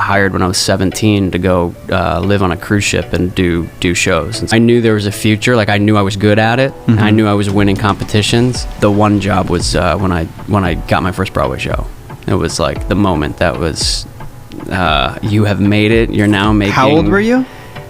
hired when I was 17 to go live on a cruise ship and do shows. And I knew there was a future. Like, I knew I was good at it. And I knew I was winning competitions. The one job was when I got my first Broadway show. It was like the moment that was, you have made it. You're now making... How old were you?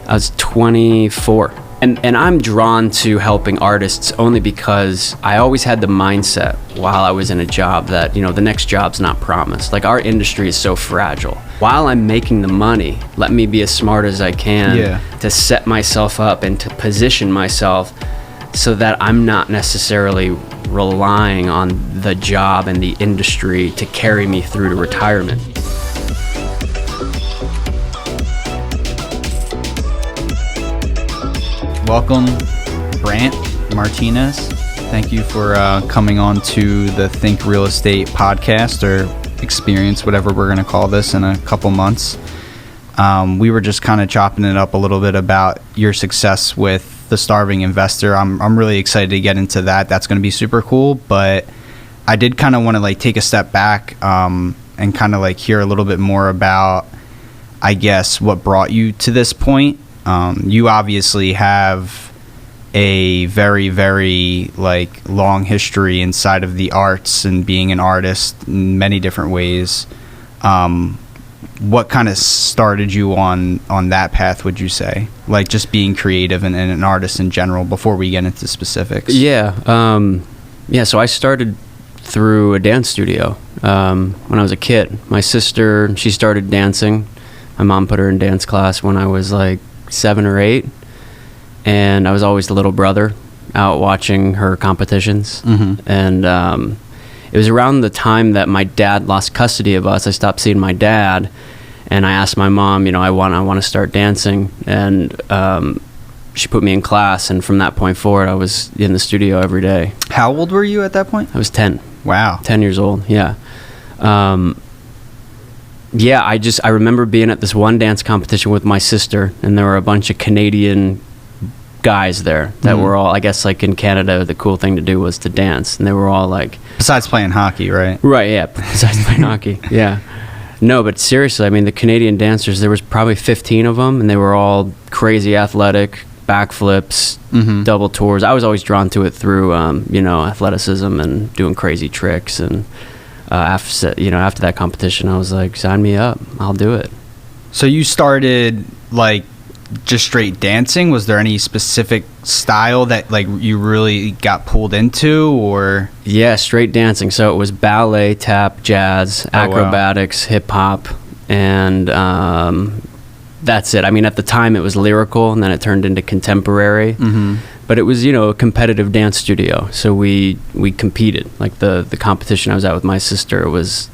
I was 24. And I'm drawn to helping artists only because I always had the mindset while I was in a job that, the next job's not promised. Like, our industry is so fragile. While I'm making the money, let me be as smart as I can to set myself up and to position myself so that I'm not necessarily relying on the job and the industry to carry me through to retirement. Welcome, Brandt Martinez. Thank you for coming on to the Think Real Estate podcast, or experience, whatever we're going to call this, in a couple months. We were just kind of chopping it up a little bit about your success with the Starving Investor. I'm really excited to get into that. That's going to be super cool. But I did kind of want to take a step back and kind of hear a little bit more about, I guess, what brought you to this point. You obviously have a very, very long history inside of the arts and being an artist in many different ways. What kind of started you on that path, would you say? Just being creative and an artist in general, before we get into specifics. So I started through a dance studio when I was a kid. My sister, she started dancing. My mom put her in dance class when I was 7 or 8, and I was always the little brother out watching her competitions. And it was around the time that my dad lost custody of us. I stopped seeing my dad, and I asked my mom, I want to start dancing, and she put me in class, and from that point forward I was in the studio every day. How old were you at that point? I was 10. Wow. 10 years old. I remember being at this one dance competition with my sister, and there were a bunch of Canadian guys there that were all, I guess, in Canada, the cool thing to do was to dance, and they were all besides playing hockey, right? Right, yeah, besides playing hockey, yeah. No, but seriously, the Canadian dancers, there was probably 15 of them, and they were all crazy athletic, backflips, double tours. I was always drawn to it through, athleticism and doing crazy tricks, and after that competition, I was like, sign me up, I'll do it. So you started just straight dancing? Was there any specific style that you really got pulled into, or? Yeah, straight dancing. So it was ballet, tap, jazz, acrobatics, hip hop, and that's it. At the time it was lyrical, and then it turned into contemporary. But it was, a competitive dance studio. So we competed. The competition I was at with my sister was,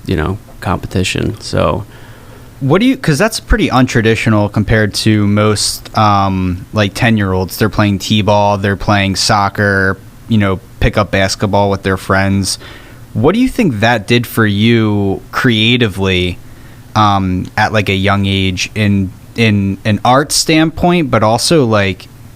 competition. So because that's pretty untraditional compared to most 10-year-olds. They're playing t-ball, they're playing soccer, pick up basketball with their friends. What do you think that did for you creatively at a young age in an art standpoint, but also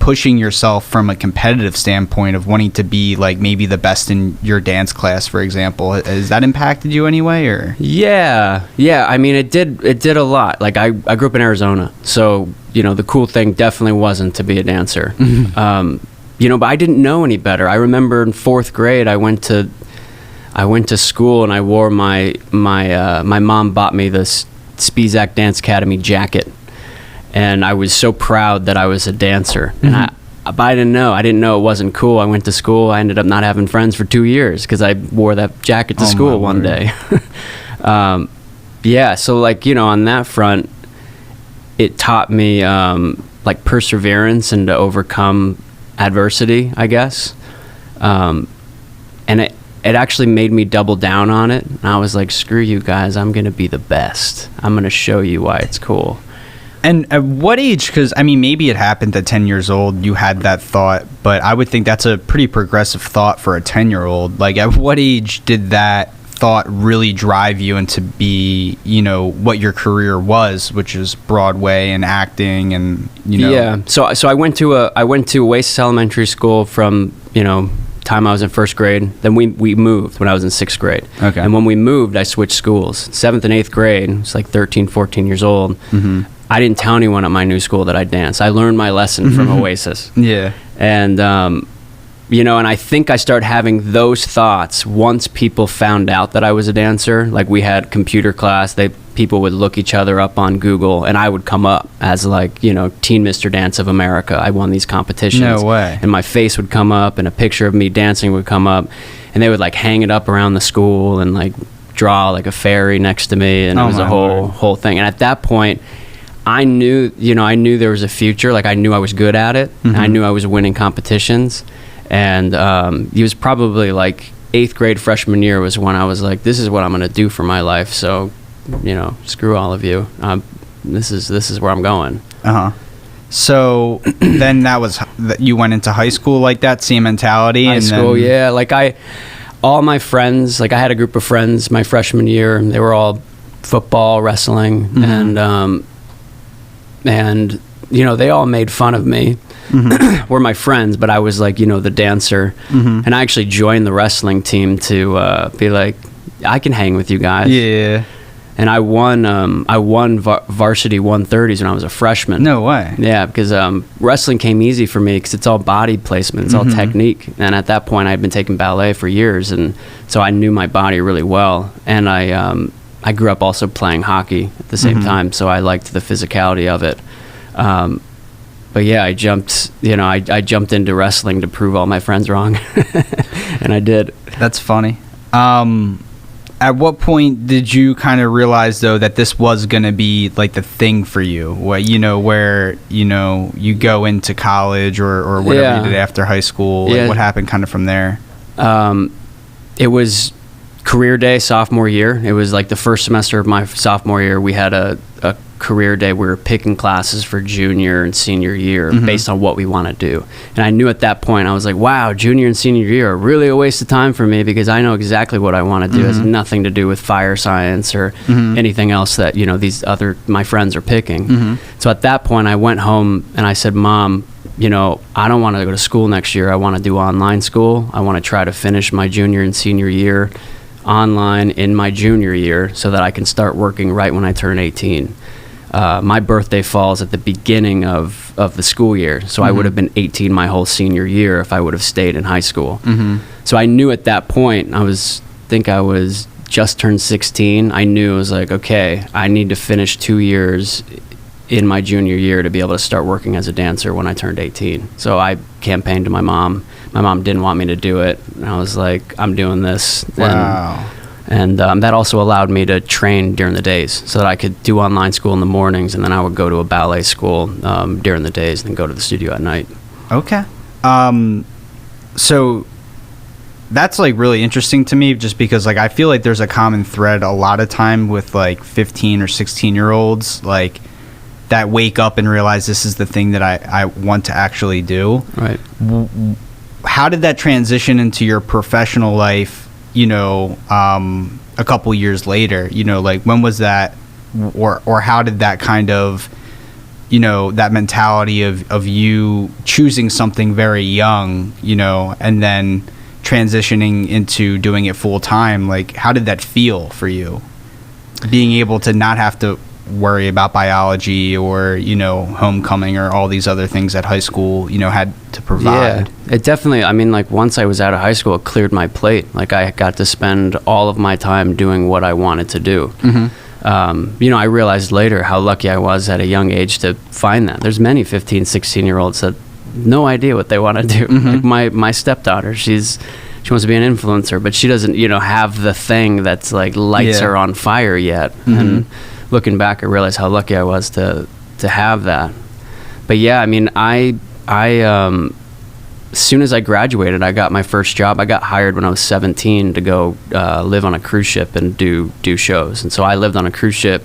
pushing yourself from a competitive standpoint of wanting to be maybe the best in your dance class, for example? Has that impacted you anyway, or? Yeah. It did a lot. I grew up in Arizona, so the cool thing definitely wasn't to be a dancer. But I didn't know any better. I remember in 4th grade, I went to school and I wore my mom bought me this Spizak Dance Academy jacket. And I was so proud that I was a dancer. And but I didn't know. I didn't know it wasn't cool. I went to school. I ended up not having friends for 2 years because I wore that jacket to school one day. So on that front, it taught me perseverance and to overcome adversity, I guess. And it actually made me double down on it. And I was like, screw you guys. I'm going to be the best. I'm going to show you why it's cool. And at what age, because maybe it happened at 10 years old, you had that thought, but I would think that's a pretty progressive thought for a 10-year-old. At what age did that thought really drive you into be, what your career was, which is Broadway and acting and, Yeah, so I went to Oasis Elementary School from, time I was in first grade. Then we moved when I was in sixth grade. Okay. And when we moved, I switched schools. Seventh and eighth grade, it's like 13, 14 years old. I didn't tell anyone at my new school that I danced. I learned my lesson from Oasis. Yeah. And, you know, and I think I started having those thoughts once people found out that I was a dancer. Like, we had computer class, people would look each other up on Google, and I would come up as, like, you know, Teen Mr. Dance of America. I won these competitions. No way. And my face would come up, and a picture of me dancing would come up, and they would, like, hang it up around the school and, like, draw, like, a fairy next to me, and it was a whole thing. And at that point, I knew there was a future. Like, I knew I was good at it. And I knew I was winning competitions. And it was probably like 8th grade freshman year was when I was like, this is what I'm going to do for my life. So, you know, screw all of you. This is where I'm going. So then you went into high school like that, same mentality? High school, yeah. Like, all my friends, like, I had a group of friends my freshman year, and they were all football, wrestling, and you know, they all made fun of me. Were my friends, but I was, like, you know, the dancer. And I actually joined the wrestling team to be like, I can hang with you guys. Yeah. And I won varsity 130s when I was a freshman. No way. Yeah, because wrestling came easy for me because it's all body placement, it's all technique. And at that point, I'd been taking ballet for years, and so I knew my body really well. And I grew up also playing hockey at the same time, so I liked the physicality of it. But yeah, I jumped into wrestling to prove all my friends wrong, and I did. That's funny. At what point did you kind of realize, though, that this was going to be, like, the thing for you? Where you go into college or whatever you did after high school? Like, what happened kind of from there? It was career day sophomore year. It was like the first semester of my sophomore year. We had a career day. We were picking classes for junior and senior year based on what we want to do. And I knew at that point, I was like, wow, junior and senior year are really a waste of time for me, because I know exactly what I want to do. It has nothing to do with fire science or anything else that, you know, my friends are picking. So at that point, I went home and I said, Mom, you know, I don't want to go to school next year. I want to do online school. I want to try to finish my junior and senior year online in my junior year so that I can start working right when I turn 18. My birthday falls at the beginning of the school year, so I would have been 18 my whole senior year if I would have stayed in high school. So I knew at that point, I was just turned 16. I knew, I was like, okay, I need to finish 2 years in my junior year to be able to start working as a dancer when I turned 18. So I campaigned to my mom. My mom didn't want me to do it, and I was like, I'm doing this. Wow. And that also allowed me to train during the days so that I could do online school in the mornings, and then I would go to a ballet school during the days and then go to the studio at night. Okay. So that's, like, really interesting to me, just because, like, I feel like there's a common thread a lot of time with, like, 15 or 16-year-olds, like, that wake up and realize this is the thing that I want to actually do. Right. How did that transition into your professional life, you know, a couple years later? You know, like, when was that, or how did that kind of, you know, that mentality of you choosing something very young, you know, and then transitioning into doing it full time, like, how did that feel for you? Being able to not have to worry about biology or, you know, homecoming or all these other things that high school, you know, had to provide. Yeah, it definitely, I mean, like, once I was out of high school, it cleared my plate. Like, I got to spend all of my time doing what I wanted to do. You know, I realized later how lucky I was at a young age to find that. There's many 15, 16-year-olds that no idea what they want to do. Like, my stepdaughter, she wants to be an influencer, but she doesn't, you know, have the thing that's, like, lights her on fire yet. And looking back, I realized how lucky I was to have that. But yeah, I mean, I as soon as I graduated, I got my first job. I got hired when I was 17 to go live on a cruise ship and do shows. And so I lived on a cruise ship.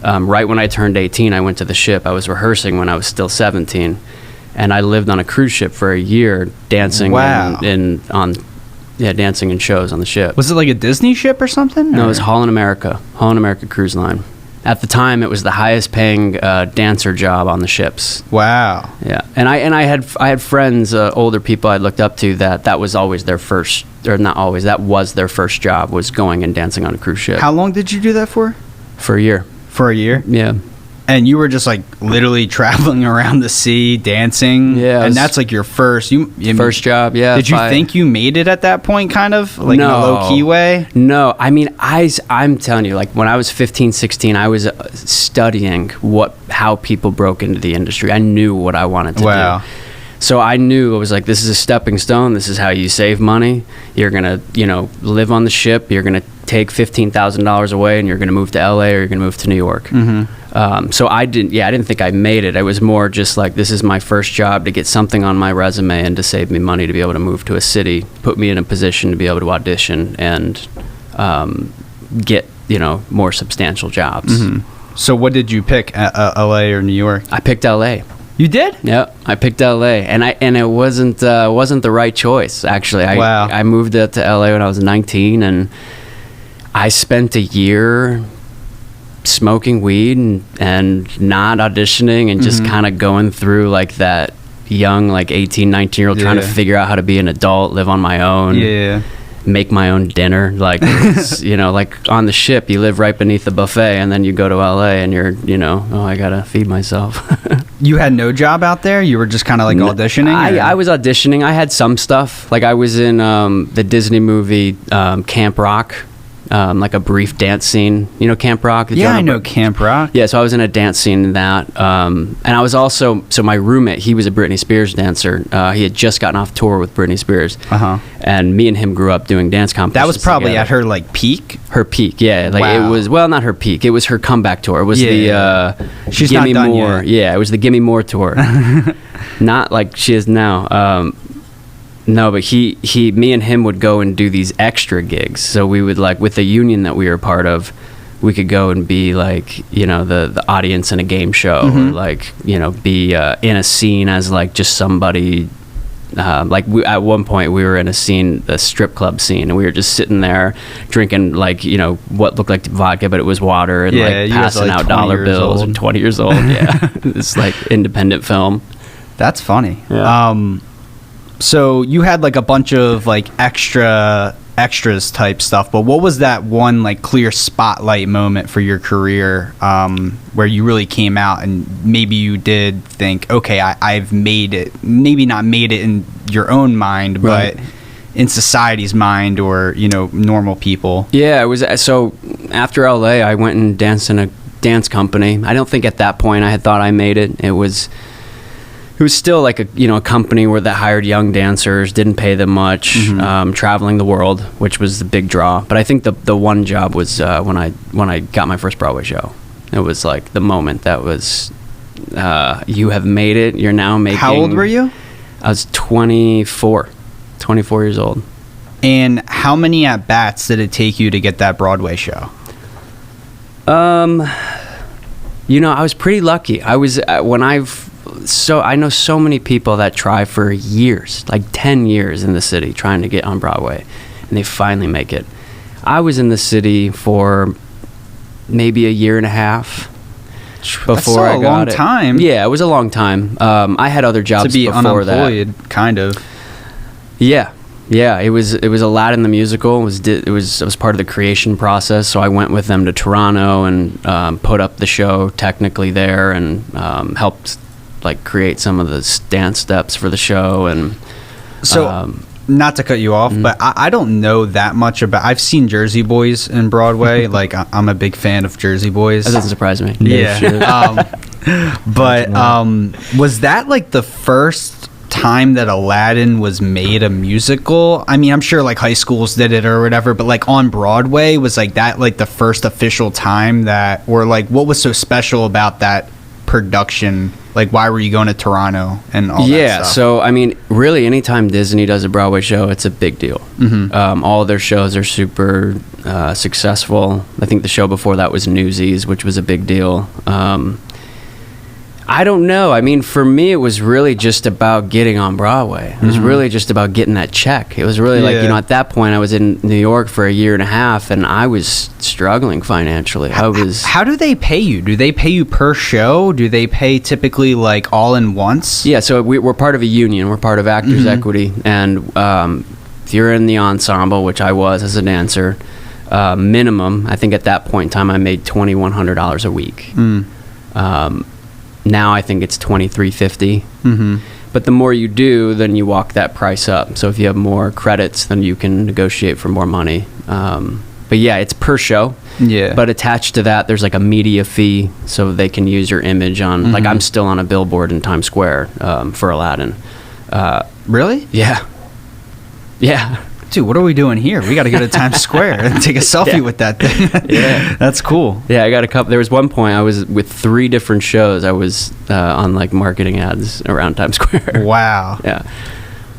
Right when I turned 18, I went to the ship. I was rehearsing when I was still 17, and I lived on a cruise ship for a year, dancing dancing in shows on the ship. Was it like a Disney ship or something? No, it was Holland America Cruise Line. At the time, it was the highest paying dancer job on the ships. Wow. Yeah, and I had friends, older people I looked up to that was always their first, or not always, that was their first job, was going and dancing on a cruise ship. How long did you do that for? For a year. For a year? Yeah. And you were just like literally traveling around the sea, dancing. Yeah. And that's like your first first job, yeah. Did you think you made it at that point, kind of? Like no, in a low-key way? No. I mean, I'm telling you, like when I was 15, 16, I was studying how people broke into the industry. I knew what I wanted to do. So I knew, it was like, this is a stepping stone. This is how you save money. You're going to, live on the ship. You're going to take $15,000 away and you're going to move to LA or you're going to move to New York. Mm-hmm. So I didn't think I made it. It was more just like, this is my first job to get something on my resume and to save me money to be able to move to a city, put me in a position to be able to audition and get, more substantial jobs. Mm-hmm. So what did you pick, LA or New York? I picked LA. You did? Yep, I picked LA, and it wasn't the right choice. Actually, I moved to LA when I was 19, and I spent a year smoking weed and not auditioning, and just kind of going through like that young, like 18, 19-year-old trying to figure out how to be an adult, live on my own. Yeah. Make my own dinner, like like on the ship you live right beneath the buffet, and then you go to LA and you're I gotta feed myself. You had no job out there? You were just kind of like auditioning? I was auditioning. I had some stuff, like I was in the Disney movie Camp Rock, like a brief dance scene. Camp Rock? Yeah, I know Camp Rock. Yeah, so I was in a dance scene in that. And I was also, so my roommate, he was a Britney Spears dancer. He had just gotten off tour with Britney Spears. And me and him grew up doing dance competitions. That was probably together. at her like peak? Her peak, yeah. Like it was, well, not her peak. It was her comeback tour. It was She's Gimme not done More. Yet. Yeah, it was the Gimme More tour. Not like she is now. No, but me and him would go and do these extra gigs. So we would, like, with the union that we were part of, we could go and be like, the audience in a game show, or like, be in a scene as like just somebody. At one point we were in a strip club scene, and we were just sitting there drinking like, what looked like vodka, but it was water, and like passing out dollar bills. 20 years old. Yeah. It's like independent film. That's funny. Yeah. So you had like a bunch of like extras type stuff, but what was that one like clear spotlight moment for your career where you really came out and maybe you did think, okay, I've made it, maybe not made it in your own mind, but in society's mind, or normal people? Yeah, it was. So after LA, I went and danced in a dance company. I don't think at that point I had thought I made it. It was still like a company that hired young dancers, didn't pay them much, traveling the world, which was the big draw. But I think the one job was when I got my first Broadway show. It was like the moment that was, you have made it. You're now making. How old were you? I was 24 years old. And how many at bats did it take you to get that Broadway show? I was pretty lucky. I was I know so many people that try for years, like 10 years in the city trying to get on Broadway, and they finally make it. I was in the city for maybe a year and a half before I got it. That's a long time. Yeah, it was a long time. I had other jobs before that. To be unemployed, kind of. Yeah. It was Aladdin the musical. It was part of the creation process. So I went with them to Toronto and put up the show technically there, and helped like create some of the dance steps for the show. And so not to cut you off, but I don't know that much about. I've seen Jersey Boys in Broadway. Like I'm a big fan of Jersey Boys. That doesn't surprise me. Yeah. But was that like the first time that Aladdin was made a musical? I mean, I'm sure like high schools did it or whatever, but like on Broadway, was like that like the first official time that, or like what was so special about that production? Like, why were you going to Toronto and all that stuff? Yeah, so I mean, really, anytime Disney does a Broadway show, it's a big deal. All of their shows are super successful. I think the show before that was Newsies, which was a big deal. I don't know. I mean, for me, it was really just about getting on Broadway. It was really just about getting that check. It was really like, at that point, I was in New York for a year and a half, and I was struggling financially. How do they pay you? Do they pay you per show? Do they pay typically like all in once? Yeah, so we're part of a union. We're part of Actors Equity, and if you're in the ensemble, which I was as a dancer, minimum, I think at that point in time, I made $2,100 a week. Now I think it's $2,350. But the more you do, then you walk that price up. So if you have more credits, then you can negotiate for more money. But yeah, it's per show. Yeah. But attached to that, there's like a media fee, so they can use your image on. Like I'm still on a billboard in Times Square for Aladdin. Really? Yeah. Yeah. Dude, what are we doing here? We got to go to Times Square and take a selfie with that thing. Yeah. That's cool. Yeah, I got a couple. There was one point I was with 3 different shows. I was on like marketing ads around Times Square. Wow. Yeah.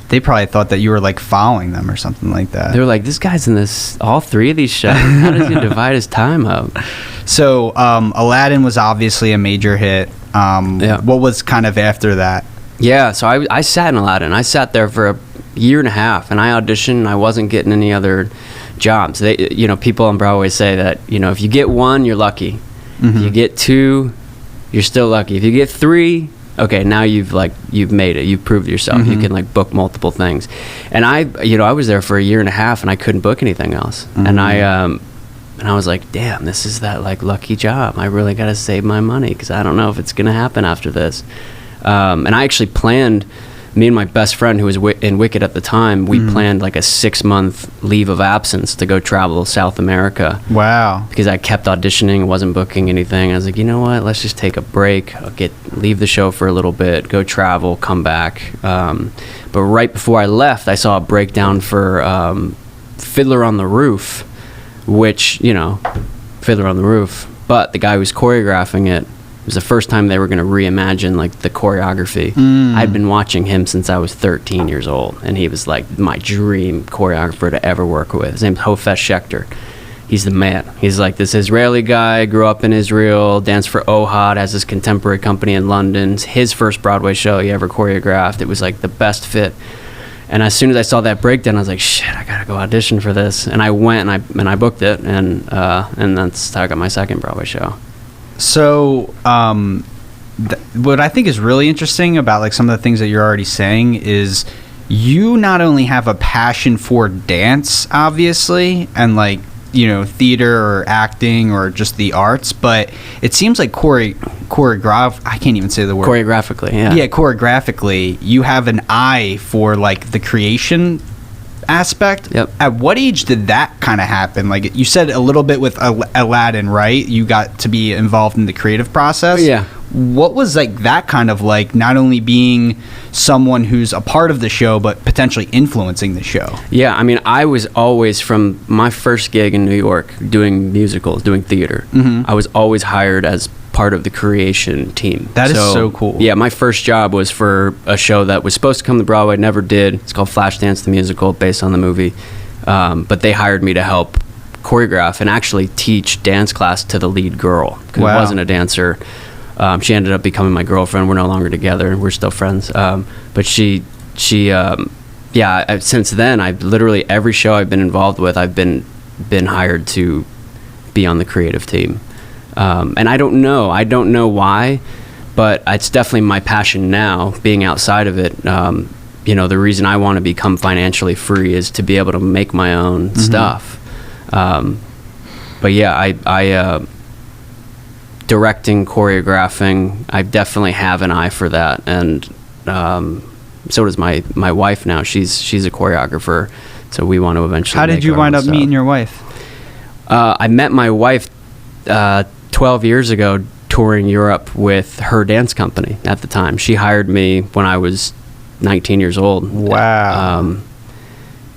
They probably thought that you were like following them or something like that. They were like, this guy's in all 3 of these shows. How does he divide his time up? So Aladdin was obviously a major hit. What was kind of after that? Yeah, so I sat in Aladdin. I sat there for a year and a half, and I auditioned, and I wasn't getting any other jobs. People on Broadway say that, if you get 1, you're lucky. If you get 2, you're still lucky. If you get 3, okay, now you've made it. You've proved yourself. You can like book multiple things. And I was there for a year and a half, and I couldn't book anything else. And I was like, damn, this is that like lucky job. I really got to save my money because I don't know if it's going to happen after this. And I actually planned, me and my best friend who was in Wicked at the time, we planned like a 6-month leave of absence to go travel South America. Wow. Because I kept auditioning, wasn't booking anything. I was like, you know what, let's just take a break. I'll leave the show for a little bit, go travel, come back. But right before I left, I saw a breakdown for Fiddler on the Roof, which, Fiddler on the Roof. But the guy who was choreographing it, it was the first time they were going to reimagine like the choreography. I'd been watching him since I was 13 years old, and he was like my dream choreographer to ever work with. His name's Hofesh Shechter. He's the man. He's like this Israeli guy, grew up in Israel, danced for Ohad, has his contemporary company in London. It's his first Broadway show he ever choreographed. It was like the best fit. And as soon as I saw that breakdown, I was like, shit, I gotta go audition for this. And I went and I booked it, and that's how I got my second Broadway show. So, what I think is really interesting about like some of the things that you're already saying is you not only have a passion for dance, obviously, and like, theater or acting or just the arts, but it seems like I can't even say the word. Choreographically, yeah. Yeah, choreographically, you have an eye for like the creation aspect. Yep. At what age did that kind of happen? Like you said a little bit with Aladdin, right? You got to be involved in the creative process. Yeah. What was like that kind of like not only being someone who's a part of the show but potentially influencing the show? Yeah, I mean, I was always, from my first gig in New York doing musicals, doing theater, I was always hired as part of the creation team. That is so cool. Yeah, my first job was for a show that was supposed to come to Broadway, never did. It's called Flashdance the Musical, based on the movie. But they hired me to help choreograph and actually teach dance class to the lead girl, because I wasn't a dancer. She ended up becoming my girlfriend. We're no longer together. We're still friends. But she since then, I've literally, every show I've been involved with, I've been hired to be on the creative team. And I don't know why, but it's definitely my passion now, being outside of it. The reason I want to become financially free is to be able to make my own stuff. But yeah, I directing, choreographing, I definitely have an eye for that. And so does my wife now. She's a choreographer, so we want to eventually. How did you wind up meeting your wife? I met my wife 12 years ago touring Europe with her dance company at the time. She hired me when I was 19 years old. Wow.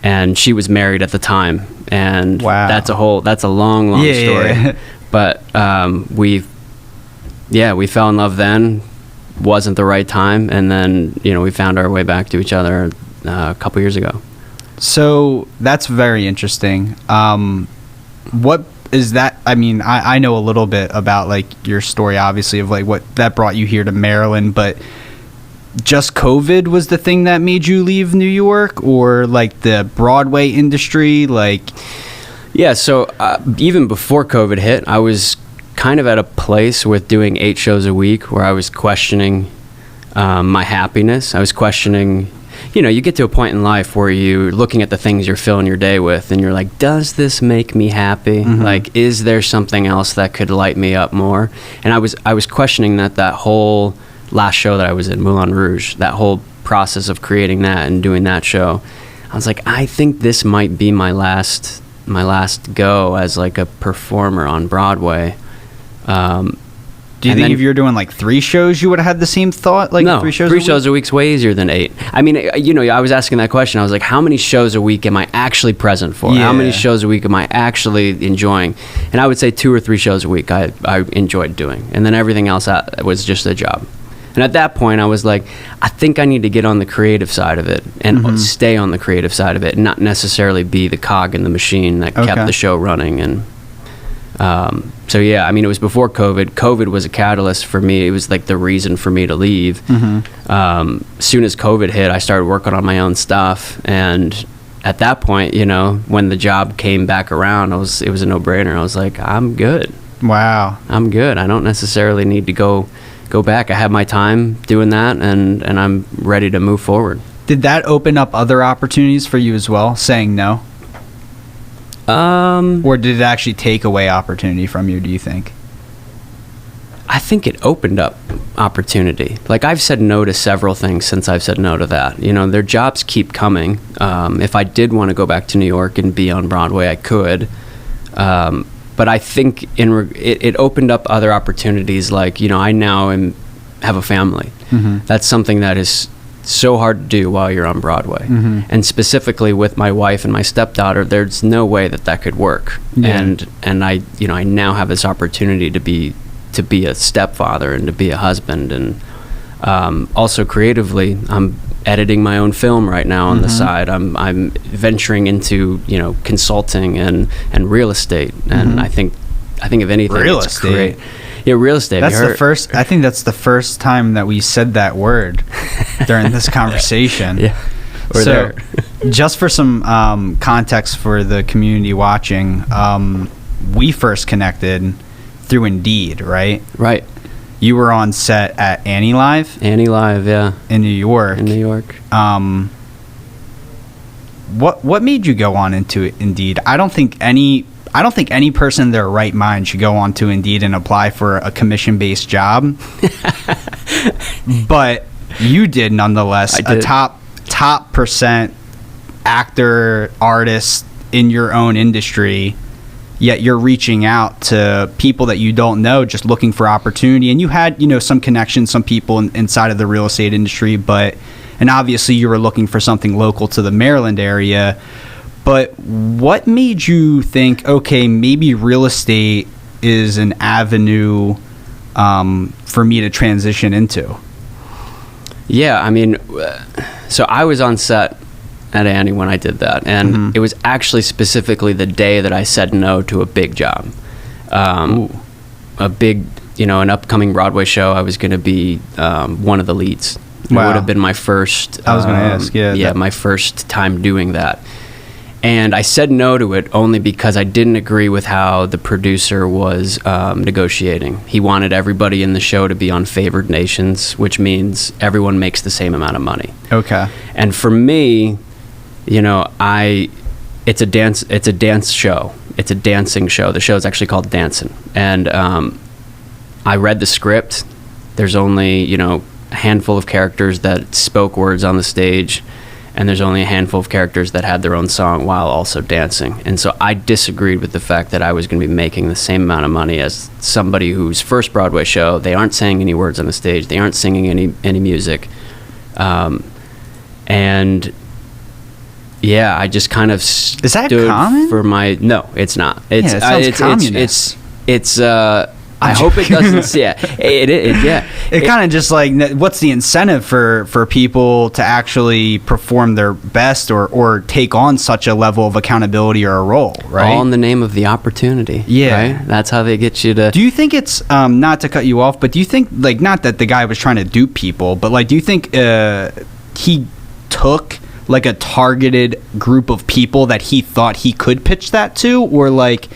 And she was married at the time. And wow. That's a long story. Yeah. But we fell in love then. Wasn't the right time. And then, we found our way back to each other a couple years ago. So that's very interesting. What is that, I mean, I know a little bit about like your story, obviously, of like what that brought you here to Maryland, but just COVID was the thing that made you leave New York, or like the Broadway industry? Like, yeah, so even before COVID hit, I was kind of at a place with doing 8 shows a week where I was questioning my happiness. I was questioning, you know, you get to a point in life where you're looking at the things you're filling your day with and you're like, does this make me happy? Mm-hmm. Like, is there something else that could light me up more? And I was questioning that whole last show that I was in, Moulin Rouge, that whole process of creating that and doing that show. I was like, I think this might be my last go as like a performer on Broadway. Do you think if you were doing like 3 shows, you would have had the same thought? Like no, 3 shows a week's way easier than 8. I mean, you know, I was asking that question. I was like, how many shows a week am I actually present for? Yeah. How many shows a week am I actually enjoying? And I would say 2 or 3 shows a week I enjoyed doing. And then everything else was just a job. And at that point, I was like, I think I need to get on the creative side of it and stay on the creative side of it, and not necessarily be the cog in the machine that kept the show running. And so, yeah, I mean, it was before COVID. COVID was a catalyst for me. It was like the reason for me to leave. As soon as COVID hit, I started working on my own stuff. And at that point, you know, when the job came back around, it was a no-brainer. I was like, I'm good. Wow. I'm good. I don't necessarily need to go back. I have my time doing that, and I'm ready to move forward. Did that open up other opportunities for you as well, saying no? Or did it actually take away opportunity from you, do you think? I think it opened up opportunity. Like, I've said no to several things since I've said no to that. You know, their jobs keep coming. If I did want to go back to New York and be on Broadway, I could. But I think it opened up other opportunities. Like, you know, I now have a family. That's something that is so hard to do while you're on Broadway. And specifically with my wife and my stepdaughter, there's no way that could work. Yeah. And I, you know, I now have this opportunity to be a stepfather and to be a husband. And also creatively, I'm editing my own film right now on the side. I'm venturing into, you know, consulting and real estate. And I think if anything, real it's estate. great. Yeah, real estate. That's the first. I think that's the first time that we said that word during this conversation. Yeah. So, just for some context for the community watching, we first connected through Indeed, right? Right. You were on set at Annie Live? Annie Live, yeah. In New York. In New York. What made you go on into Indeed? I don't think any person in their right mind should go on to Indeed and apply for a commission-based job. But you did nonetheless. I did. A top percent actor, artist in your own industry. Yet you're reaching out to people that you don't know, just looking for opportunity. And you had, you know, some connections, some people inside of the real estate industry, and obviously you were looking for something local to the Maryland area. But what made you think, okay, maybe real estate is an avenue for me to transition into? Yeah, I mean, so I was on set at Annie when I did that, and it was actually specifically the day that I said no to a big job, a big, you know, an upcoming Broadway show. I was going to be one of the leads. Wow. It would have been my first. I was going to ask, my first time doing that, and I said no to it only because I didn't agree with how the producer was negotiating. He wanted everybody in the show to be on favored nations, which means everyone makes the same amount of money. Okay, and for me, you know, it's a dance show. It's a dancing show. The show is actually called Dancin'. And I read the script. There's only, you know, a handful of characters that spoke words on the stage, and there's only a handful of characters that had their own song while also dancing. And so I disagreed with the fact that I was going to be making the same amount of money as somebody whose first Broadway show, they aren't saying any words on the stage, they aren't singing any music. And yeah, I just kind of stood Is that common? for my... No, it's not. It sounds communist. It's I hope it doesn't. Yeah, It kind of just like, what's the incentive for people to actually perform their best or take on such a level of accountability or a role, right? All in the name of the opportunity. Yeah. Right? That's how they get you to. Do you think it's, not to cut you off, but do you think, like, not that the guy was trying to dupe people, but like, do you think he took like a targeted group of people that he thought he could pitch that to, or like?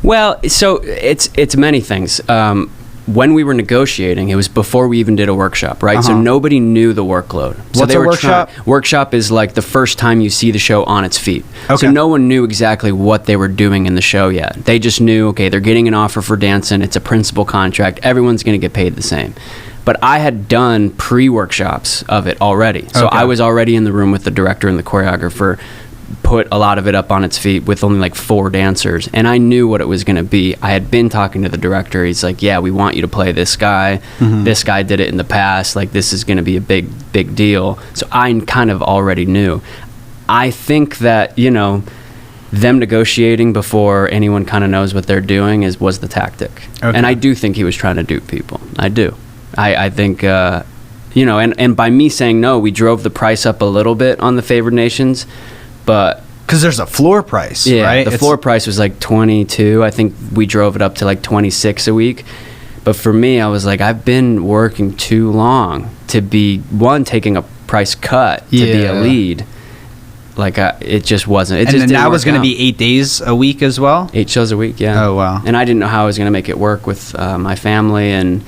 Well, so it's many things. When we were negotiating, it was before we even did a workshop, right? So nobody knew the workload. So What's a workshop? Workshop is like the first time you see the show on its feet. Okay. So no one knew exactly what they were doing in the show yet. They just knew, okay, they're getting an offer for dancing. It's a principal contract. Everyone's going to get paid the same. But I had done pre-workshops of it already. So I was already in the room with the director and the choreographer, put a lot of it up on its feet with only like 4 dancers, and I knew what it was going to be. I had been talking to the director. He's like, yeah, we want you to play this guy. This guy did it in the past. Like, this is going to be a big deal. So I kind of already knew. I think that, you know, them negotiating before anyone kind of knows what they're doing was the tactic. And I do think he was trying to dupe people. I do. I think, you know, and by me saying no, we drove the price up a little bit on the favored nations. But because there's a floor price, right? The floor price was like 22. I think we drove it up to like 26 a week. But for me, I was like, I've been working too long to be taking a price cut to be a lead. Like it just wasn't. It and just then didn't that was going to out. be 8 days a week as well. 8 shows a week, yeah. Oh wow! And I didn't know how I was going to make it work with my family and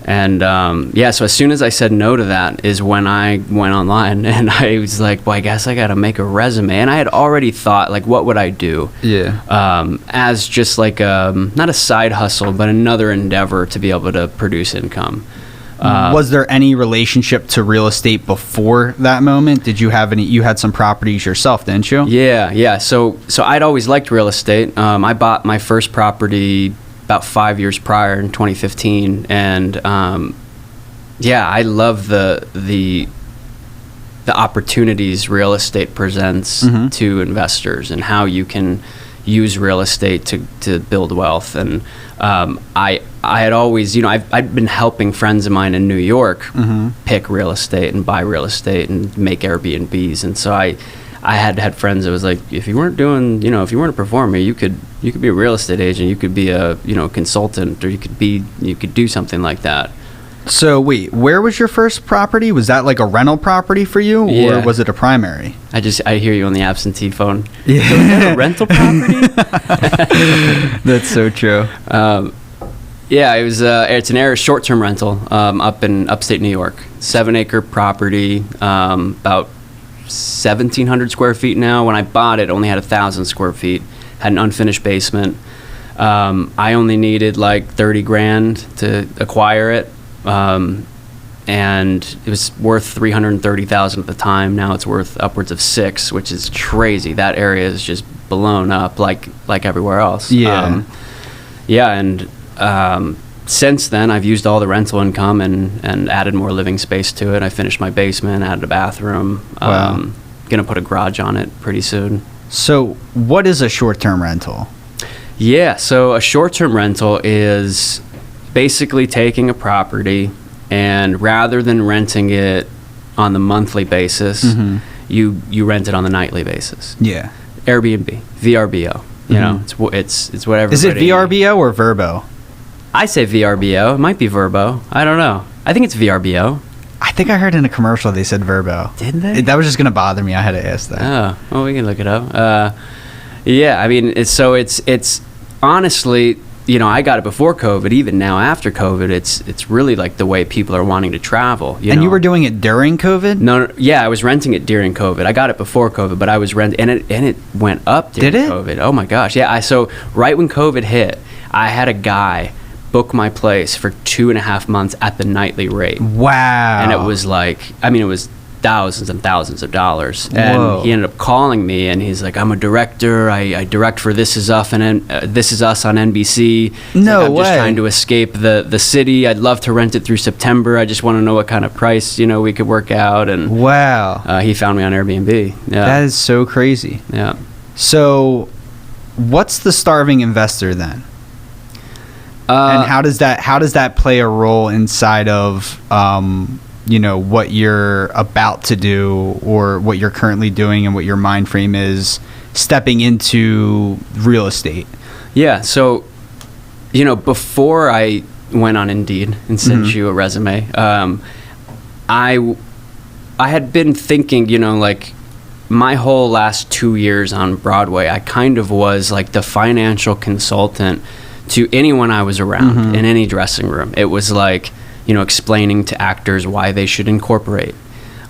so as soon as I said no to that is when I went online and I was like, well, I guess I got to make a resume. And I had already thought, like, what would I do? Yeah. As just like not a side hustle, but another endeavor to be able to produce income. Was there any relationship to real estate before that moment? Did you have any? You had some properties yourself, didn't you? Yeah. So I'd always liked real estate. I bought my first property about 5 years prior in 2015, and I love the opportunities real estate presents to investors and how you can use real estate to build wealth. And I had always, you know, I'd been helping friends of mine in New York pick real estate and buy real estate and make Airbnbs, and so I had friends that was like, if you weren't doing, you know, if you weren't a performer, you could be a real estate agent, you could be a, you know, consultant, or you could do something like that. So wait, where was your first property? Was that like a rental property for you, or was it a primary? I hear you on the absentee phone. Yeah. So is that a rental property? That's so true. It was. It's an short-term rental up in upstate New York. 7-acre property, about 1,700 square feet now. When I bought it, only had 1,000 square feet. Had an unfinished basement. I only needed like $30,000 to acquire it, and it was worth $330,000 at the time. Now it's worth upwards of $6 million, which is crazy. That area is just blown up like everywhere else. And since then, I've used all the rental income and added more living space to it. I finished my basement, added a bathroom. Wow. Gonna put a garage on it pretty soon. So what is a short-term rental? Yeah, so a short-term rental is basically taking a property, and rather than renting it on the monthly basis, you rent it on the nightly basis. Yeah. Airbnb, VRBO. You know, it's whatever. Is it VRBO or Verbo? I say VRBO. It might be Verbo. I don't know. I think it's VRBO. I think I heard in a commercial they said Verbo. Did they? That was just going to bother me. I had to ask that. Oh, well, we can look it up. I mean, it's honestly, you know, I got it before COVID. Even now after COVID, it's really like the way people are wanting to travel. You were doing it during COVID? No, I was renting it during COVID. I got it before COVID, but I was renting, and it went up during COVID. Oh my gosh, yeah. So right when COVID hit, I had a guy book my place for 2.5 months at the nightly rate. Wow. And it was like, I mean, it was thousands and thousands of dollars. And Whoa. He ended up calling me, and he's like, I'm a director. I direct for This Is Us on NBC. No I'm way. just trying to escape the city. I'd love to rent it through September. I just want to know what kind of price, you know, we could work out. And wow. He found me on Airbnb. Yeah. That is so crazy. Yeah. So what's the starving investor then? And how does that play a role inside of what you're about to do, or what you're currently doing, and what your mind frame is stepping into real estate? Yeah, so before I went on Indeed and sent you a resume, I had been thinking, like, my whole last 2 years on Broadway, I kind of was like the financial consultant to anyone I was around in any dressing room. It was like, explaining to actors why they should incorporate,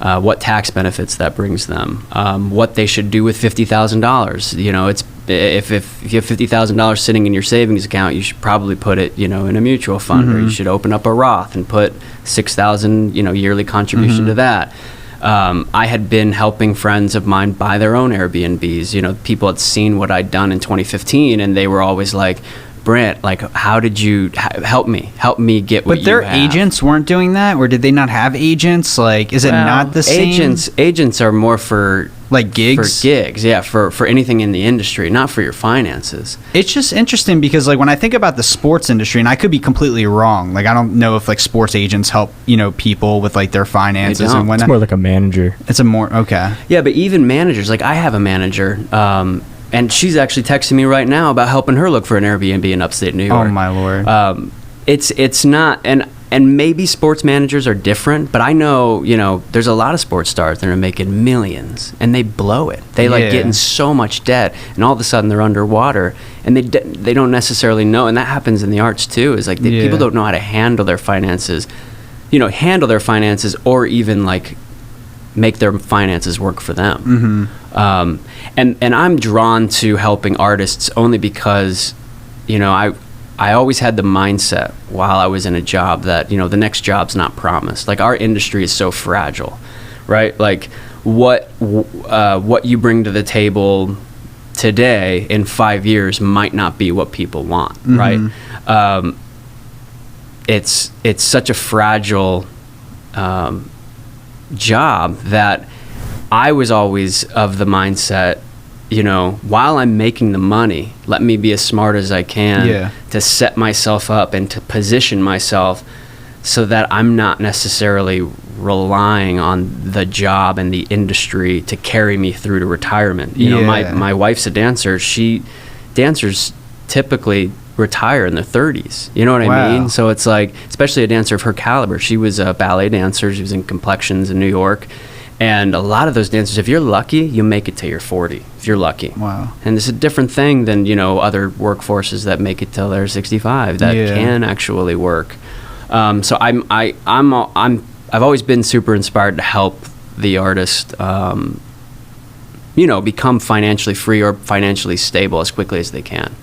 what tax benefits that brings them, what they should do with $50,000. It's if you have $50,000 sitting in your savings account, you should probably put it, in a mutual fund, or you should open up a Roth and put $6,000, yearly contribution to that. I had been helping friends of mine buy their own Airbnbs. People had seen what I'd done in 2015, and they were always like, Brandt, like, how did you help me get what you have? But their agents weren't doing that, or did they not have agents? Like, is it not the same? Agents are more for like gigs? For gigs, yeah, for anything in the industry, not for your finances. It's just interesting because, like, when I think about the sports industry, and I could be completely wrong, like, I don't know if, like, sports agents help, people with, like, their finances and whatnot. It's more like a manager. It's a more, okay. Yeah, but even managers, like, I have a manager, and she's actually texting me right now about helping her look for an Airbnb in upstate New York. Oh, my Lord. It's not, and maybe sports managers are different, but I know, there's a lot of sports stars that are making millions, and they blow it. They get in so much debt, and all of a sudden they're underwater, and they don't necessarily know, and that happens in the arts too, is like people don't know how to handle their finances, or even like make their finances work for them. And I'm drawn to helping artists only because, I always had the mindset while I was in a job that, the next job's not promised. Like, our industry is so fragile, right? Like, what you bring to the table today in 5 years might not be what people want, right? It's such a fragile job that I was always of the mindset, while I'm making the money, let me be as smart as I can to set myself up and to position myself so that I'm not necessarily relying on the job and the industry to carry me through to retirement. My wife's a dancer. Dancers typically retire in their 30s. You know what I mean? So it's like, especially a dancer of her caliber. She was a ballet dancer. She was in Complexions in New York. And a lot of those dancers, if you're lucky, you make it till you're 40, if you're lucky. Wow. And it's a different thing than, other workforces that make it till they're 65 that can actually work. So I've always been super inspired to help the artist, become financially free or financially stable as quickly as they can.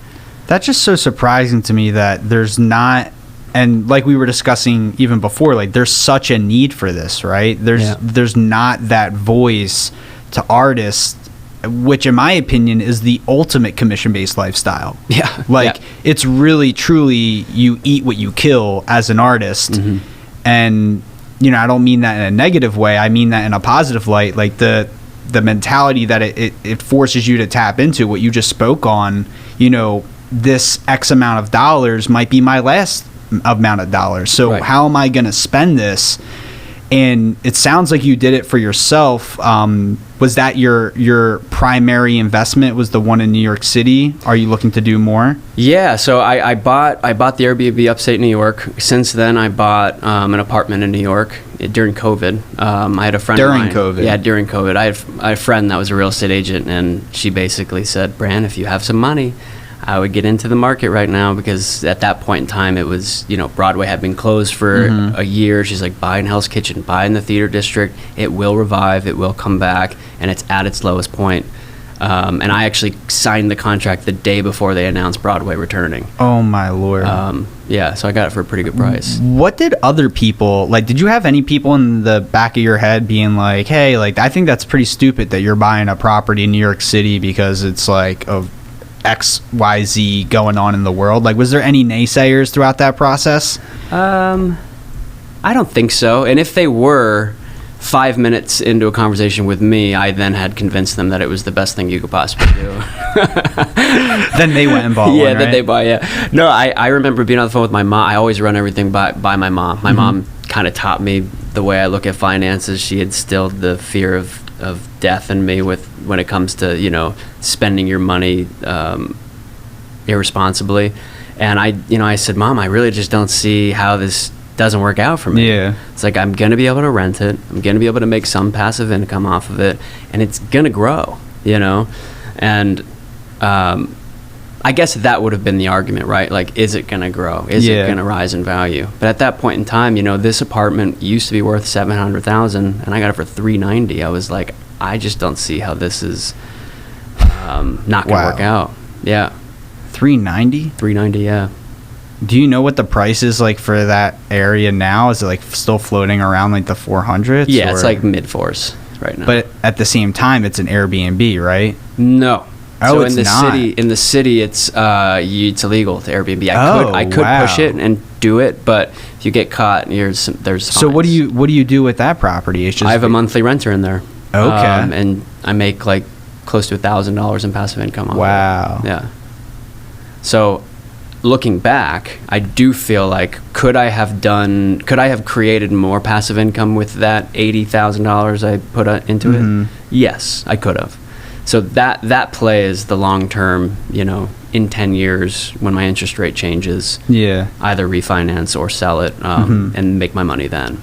That's just so surprising to me that there's not, and like we were discussing even before, like, there's such a need for this, right? There's not that voice to artists, which in my opinion is the ultimate commission-based lifestyle. It's really, truly, you eat what you kill as an artist. And, I don't mean that in a negative way. I mean that in a positive light. Like, the mentality that it forces you to tap into what you just spoke on, this X amount of dollars might be my last amount of dollars. So how am I going to spend this? And it sounds like you did it for yourself. Was that your primary investment, was the one in New York City? Are you looking to do more? Yeah, so I bought the Airbnb upstate New York. Since then, I bought an apartment in New York during COVID. I had a friend during of mine, COVID. Yeah, during COVID. I had a friend that was a real estate agent, and she basically said, Brandt, if you have some money, I would get into the market right now, because at that point in time it was, Broadway had been closed for a year. She's like, buy in Hell's Kitchen, buy in the theater district. It will revive, it will come back, and it's at its lowest point. And I actually signed the contract the day before they announced Broadway returning. Oh my Lord. So I got it for a pretty good price. What did other people, like, did you have any people in the back of your head being like, hey, like, I think that's pretty stupid that you're buying a property in New York City because it's like of XYZ going on in the world? Like, was there any naysayers throughout that process? I don't think so. And if they were, 5 minutes into a conversation with me, I then had convinced them that it was the best thing you could possibly do. Then they went and bought one, right? Then they bought, No, I remember being on the phone with my mom. I always run everything by my mom. My mom kind of taught me the way I look at finances. She instilled the fear of death in me when it comes to, spending your money irresponsibly. And I said, Mom, I really just don't see how this doesn't work out for me. Yeah. It's like, I'm going to be able to rent it. I'm going to be able to make some passive income off of it, and it's going to grow, And I guess that would have been the argument, right? Like, is it going to grow? Is it going to rise in value? But at that point in time, this apartment used to be worth $700,000, and I got it for $390. I was like, I just don't see how this is not going to work out. Yeah. $390? $390, yeah. Do you know what the price is like for that area now? Is it like still floating around like the 400s? Yeah, it's like mid-4s right now. But at the same time, it's an Airbnb, right? No. Oh, so it's not. In the city, it's illegal to Airbnb. I could push it and do it, but if you get caught, there's fines. So what do you do with that property? It's just I have a monthly renter in there. Okay. And I make like close to $1,000 in passive income. Wow. Yeah. So looking back, I do feel like could I have created more passive income with that $80,000 I put into it? Yes, I could have. So that play is the long term, in 10 years when my interest rate changes, either refinance or sell it and make my money then.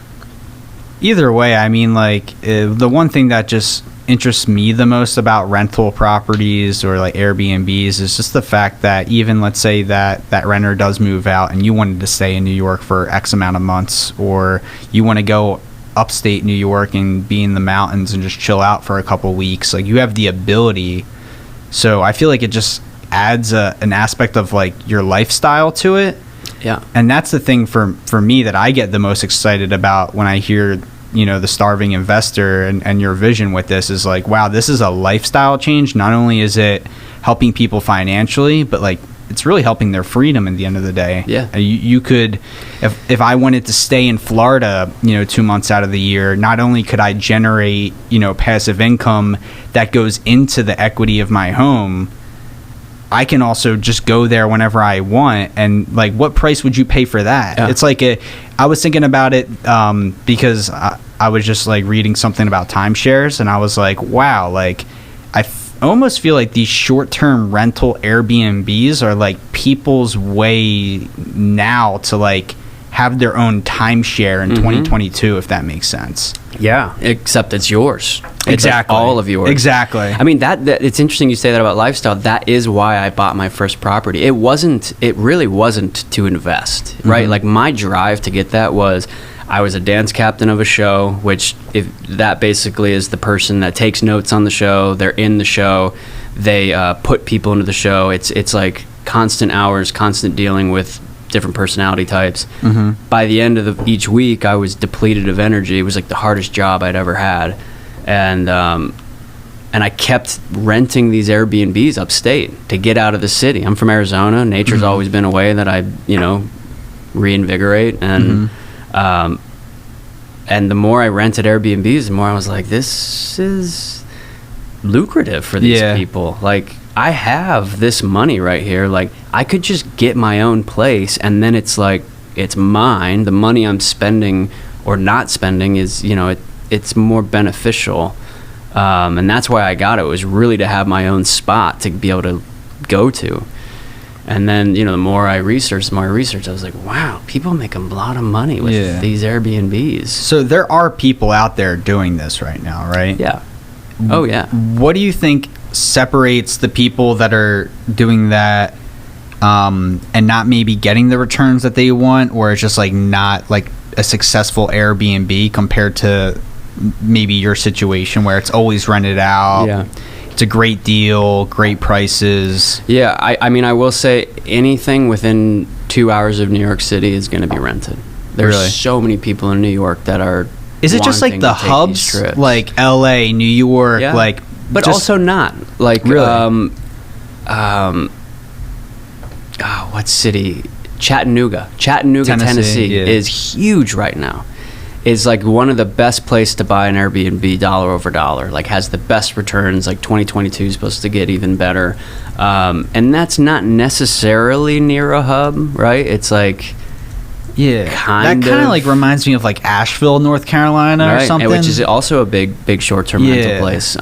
Either way, I mean, like the one thing that just interests me the most about rental properties or like Airbnbs is just the fact that even let's say that renter does move out and you wanted to stay in New York for X amount of months, or you want to go upstate New York and be in the mountains and just chill out for a couple weeks, like you have the ability. So I feel like it just adds an aspect of like your lifestyle to it. Yeah. And that's the thing for me that I get the most excited about when I hear the starving investor and your vision with this is like, wow, this is a lifestyle change. Not only is it helping people financially, but like it's really helping their freedom at the end of the day. Yeah. You could, if I wanted to stay in Florida, 2 months out of the year, not only could I generate, passive income that goes into the equity of my home, I can also just go there whenever I want. And like, what price would you pay for that? Yeah. It's like I was thinking about it because I was just like reading something about timeshares, and I was like, wow, like I almost feel like these short-term rental Airbnbs are like people's way now to like have their own timeshare in 2022, if that makes sense. Yeah, except it's yours. Exactly. It's like all of yours. Exactly. I mean, that it's interesting you say that about lifestyle. That is why I bought my first property. It really wasn't to invest, right? Like my drive to get that was, I was a dance captain of a show, which if that basically is the person that takes notes on the show. They're in the show. They put people into the show. It's like constant hours, constant dealing with different personality types. By the end of each week, I was depleted of energy. It was like the hardest job I'd ever had, and I kept renting these Airbnbs upstate to get out of the city. I'm from Arizona. Nature's always been a way that I reinvigorate, and the more I rented Airbnbs, the more I was like, this is lucrative for these people. Like, I have this money right here. Like, I could just get my own place, and then it's like, it's mine. The money I'm spending or not spending is, it's more beneficial. And that's why I got it. It was really to have my own spot to be able to go to. And then, the more I researched, I was like, wow, people make a lot of money with these Airbnbs. So there are people out there doing this right now, right? Yeah. Oh, yeah. What do you think separates the people that are doing that and not maybe getting the returns that they want, or it's just like not like a successful Airbnb compared to maybe your situation where it's always rented out? Yeah. It's a great deal, great prices. Yeah, I mean, I will say anything within 2 hours of New York City is going to be rented. There's really? So many people in New York that are. Is it just like the hubs, like LA, New York, like? But just, also not like really? What city? Chattanooga, Tennessee is huge right now. is like one of the best place to buy an Airbnb dollar over dollar, like has the best returns. Like 2022 is supposed to get even better. And that's not necessarily near a hub, right? It's like, that kind of like reminds me of like Asheville, North Carolina, or something, which is also a big short-term rental place.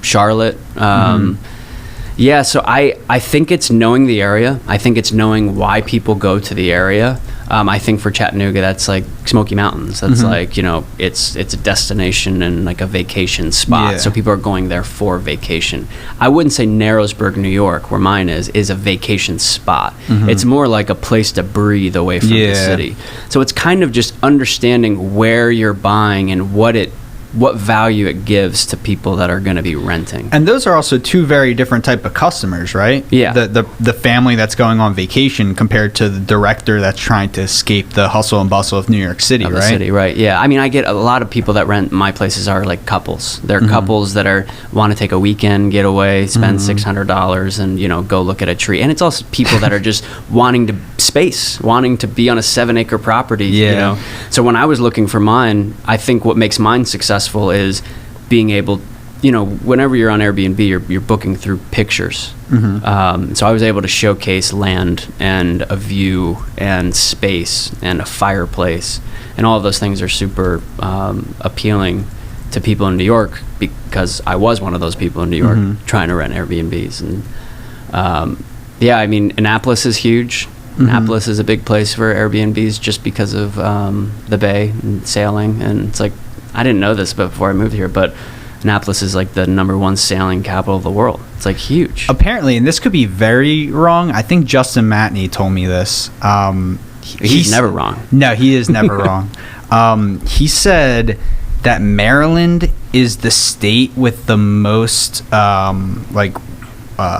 Charlotte. So I think it's knowing the area. I think it's knowing why people go to the area. I think for Chattanooga, that's like Smoky Mountains. That's like, it's a destination and like a vacation spot. So people are going there for vacation. I wouldn't say Narrowsburg, New York, where mine is a vacation spot. It's more like a place to breathe away from the city. So it's kind of just understanding where you're buying and what value it gives to people that are going to be renting. And those are also two very different type of customers, right? Yeah. The family that's going on vacation compared to the director that's trying to escape the hustle and bustle of New York City, right? City, right. Yeah. I mean, I get a lot of people that rent my places are like couples. They're couples that want to take a weekend getaway, spend $600 and, go look at a tree. And it's also people that are just wanting to be on a 7-acre property, So when I was looking for mine, I think what makes mine successful is being able, whenever you're on Airbnb, you're booking through pictures. So I was able to showcase land and a view and space and a fireplace, and all of those things are super appealing to people in New York, because I was one of those people in New York trying to rent Airbnbs. And I mean, Annapolis is huge. Annapolis is a big place for Airbnbs just because of the bay and sailing. And it's like, I didn't know this before I moved here, but Annapolis is like the #1 sailing capital of the world. It's like huge. Apparently, and this could be very wrong, I think Justin Matney told me this. He's never wrong. No, he is never wrong. He said that Maryland is the state with the most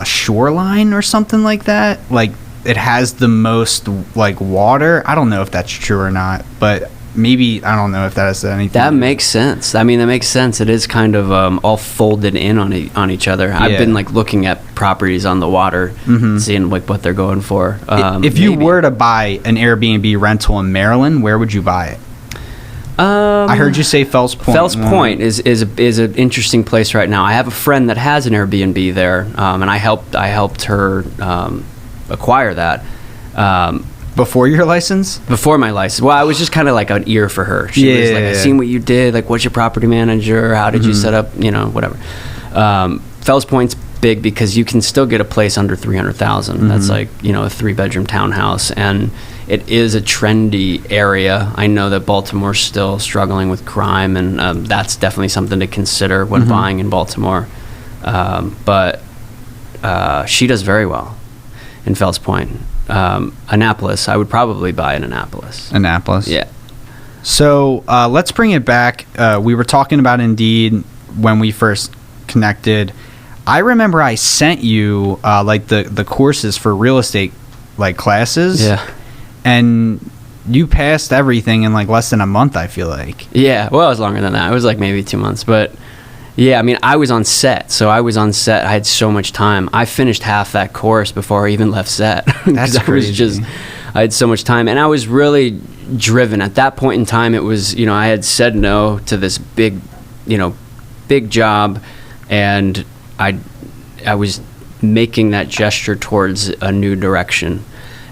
shoreline or something like that. Like, it has the most like water. I don't know if that's true or not, but maybe, I don't know if that has anything. That makes sense. I mean, that makes sense. It is kind of all folded in on each other. Yeah. I've been like looking at properties on the water, seeing like what they're going for. If you were to buy an Airbnb rental in Maryland, where would you buy it? I heard you say Fells Point. Fells Point is an interesting place right now. I have a friend that has an Airbnb there, and I helped her acquire that. Before your license? Before my license. Well, I was just kind of like an ear for her. She was like, I seen what you did. Like, what's your property manager? How did you set up? Whatever. Fells Point's big because you can still get a place under $300,000. That's like, a 3-bedroom townhouse. And it is a trendy area. I know that Baltimore's still struggling with crime, and that's definitely something to consider when buying in Baltimore. But she does very well in Fells Point. Annapolis, I would probably buy in Annapolis. Yeah. So let's bring it back. We were talking about Indeed when we first connected. I remember I sent you like the courses for real estate like classes. Yeah. And you passed everything in like less than a month, I feel like. Yeah. Well, it was longer than that. It was like maybe 2 months, but yeah, I mean, I was on set. I had so much time. I finished half that course before I even left set. That's crazy. I had so much time, and I was really driven. At that point in time, it was, I had said no to this big job, and I was making that gesture towards a new direction.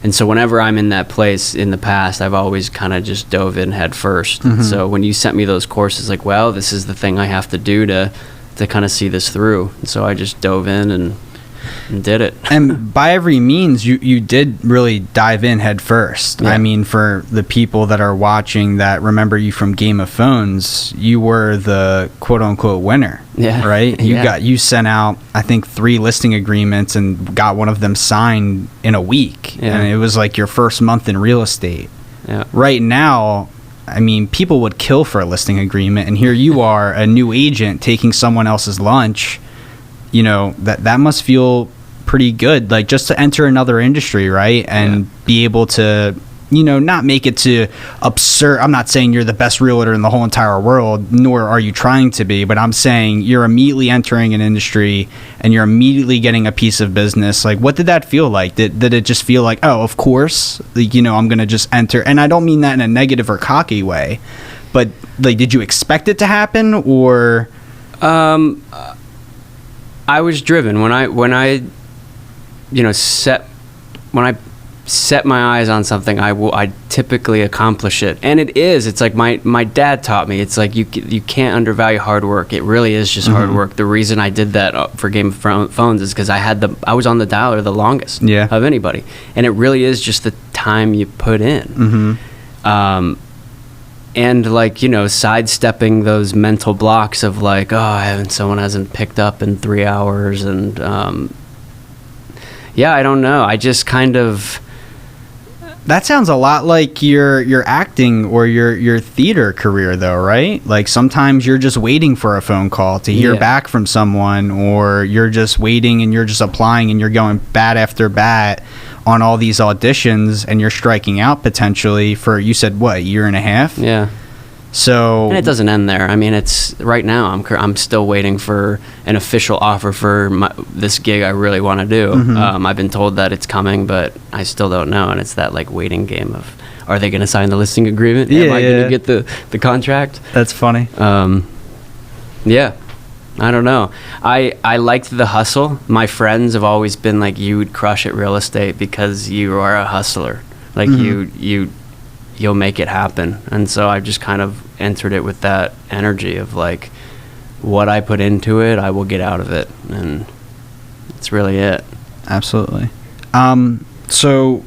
And so whenever I'm in that place in the past, I've always kind of just dove in head first. So when you sent me those courses, like, well, this is the thing I have to do to kind of see this through. And so I just dove in and did it. And by every means, you did really dive in head first. Yeah. I mean, for the people that are watching that remember you from Game of Phones, you were the quote unquote winner. Yeah. Right? You sent out, I think, 3 listing agreements and got one of them signed in a week. Yeah. And it was like your first month in real estate. Yeah. Right now, I mean, people would kill for a listing agreement, and here you are, a new agent taking someone else's lunch. That must feel pretty good, like just to enter another industry, right? And be able to, not make it to absurd. I'm not saying you're the best realtor in the whole entire world, nor are you trying to be, but I'm saying you're immediately entering an industry and you're immediately getting a piece of business. Like, what did that feel like? Did it just feel like, oh, of course, I'm going to just enter? And I don't mean that in a negative or cocky way, but like, did you expect it to happen, or? I was driven when I set my eyes on something. I typically accomplish it, and it's like my dad taught me. It's like you can't undervalue hard work. It really is just hard work. The reason I did that for Game of Thrones is because I was on the dialer the longest of anybody, and it really is just the time you put in. And like, sidestepping those mental blocks of like, someone hasn't picked up in 3 hours, and I don't know. I just kind of. That sounds a lot like your acting or your theater career, though, right? Like, sometimes you're just waiting for a phone call to hear back from someone, or you're just waiting and you're just applying and you're going bat after bat on all these auditions, and you're striking out potentially for, you said, what, a year and a half? Yeah. So, and it doesn't end there. I mean, it's right now. I'm still waiting for an official offer for this gig I really want to do. I've been told that it's coming, but I still don't know. And it's that like waiting game of, are they going to sign the listing agreement? Am I going to get the contract? That's funny. Yeah. I don't know. I liked the hustle. My friends have always been like, you would crush at real estate because you are a hustler. Like you'll make it happen. And so I've just kind of entered it with that energy of like, what I put into it, I will get out of it. And that's really it. Absolutely. So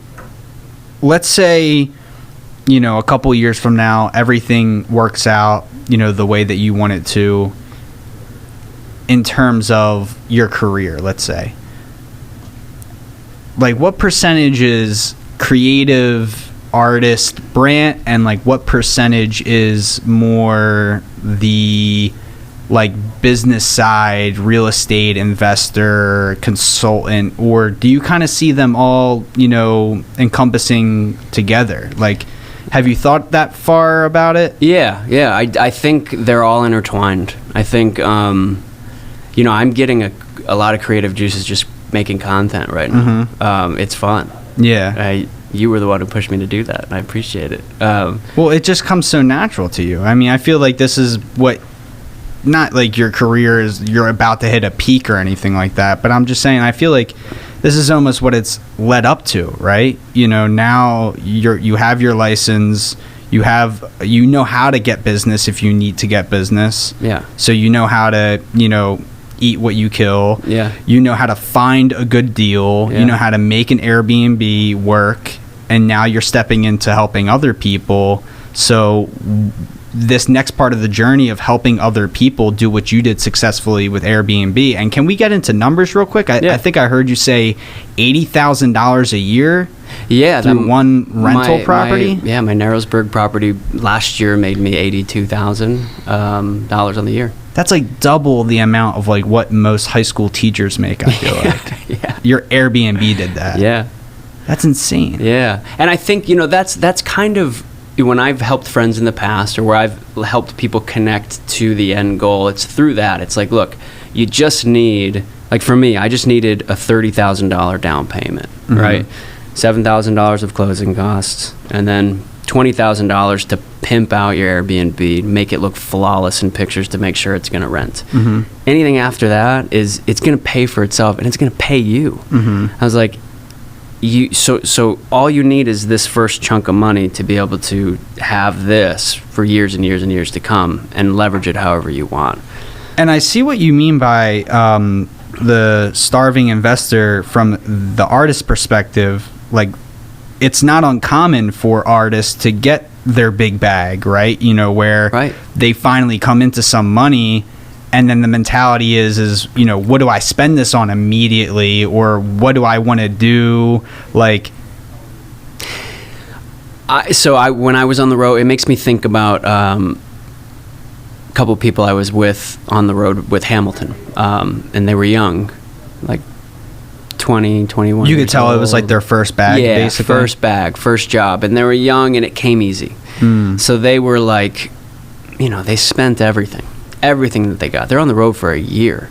let's say, a couple years from now, everything works out, the way that you want it to, in terms of your career, let's say. Like, what percentage is creative artist Brandt, and like what percentage is more the like business side, real estate investor, consultant, or do you kind of see them all, encompassing together? Like, have you thought that far about it? Yeah. I think they're all intertwined. I think, I'm getting a lot of creative juices just making content right now. It's fun. Yeah. You were the one who pushed me to do that, and I appreciate it. Well, it just comes so natural to you. I mean, I feel like this is what, not like your career is, you're about to hit a peak or anything like that, but I'm just saying, I feel like this is almost what it's led up to, right? Now you have your license, you know how to get business if you need to get business. Yeah. So you know how to, eat what you kill. Yeah. You know how to find a good deal. Yeah. You know how to make an Airbnb work. And now you're stepping into helping other people. So this next part of the journey of helping other people do what you did successfully with Airbnb. And can we get into numbers real quick? I think I heard you say $80,000 a year. Yeah, through one rental property. My Narrowsburg property last year made me $82,000 on the year. That's like double the amount of like what most high school teachers make, I feel like. Yeah. Your Airbnb did that. Yeah. That's insane. Yeah. And I think, that's kind of when I've helped friends in the past, or where I've helped people connect to the end goal, it's through that. It's like, look, you just need, like for me, I just needed a $30,000 down payment, right? $7,000 of closing costs, and then $20,000 to pimp out your Airbnb, make it look flawless in pictures to make sure it's going to rent. Anything after that it's going to pay for itself, and it's going to pay you. I was like, so all you need is this first chunk of money to be able to have this for years and years and years to come, and leverage it however you want. And I see what you mean by the starving investor from the artist perspective. Like, it's not uncommon for artists to get their big bag, right? Where they finally come into some money, and then the mentality is what do I spend this on immediately, or what do I want to do? Like, when I was on the road, it makes me think about a couple people I was with on the road with Hamilton, and they were young, like 20, 21 You could tell old. It was like their first bag, basically. First bag, first job. And they were young, and it came easy. So they were like, they spent everything that they got. They're on the road for a year.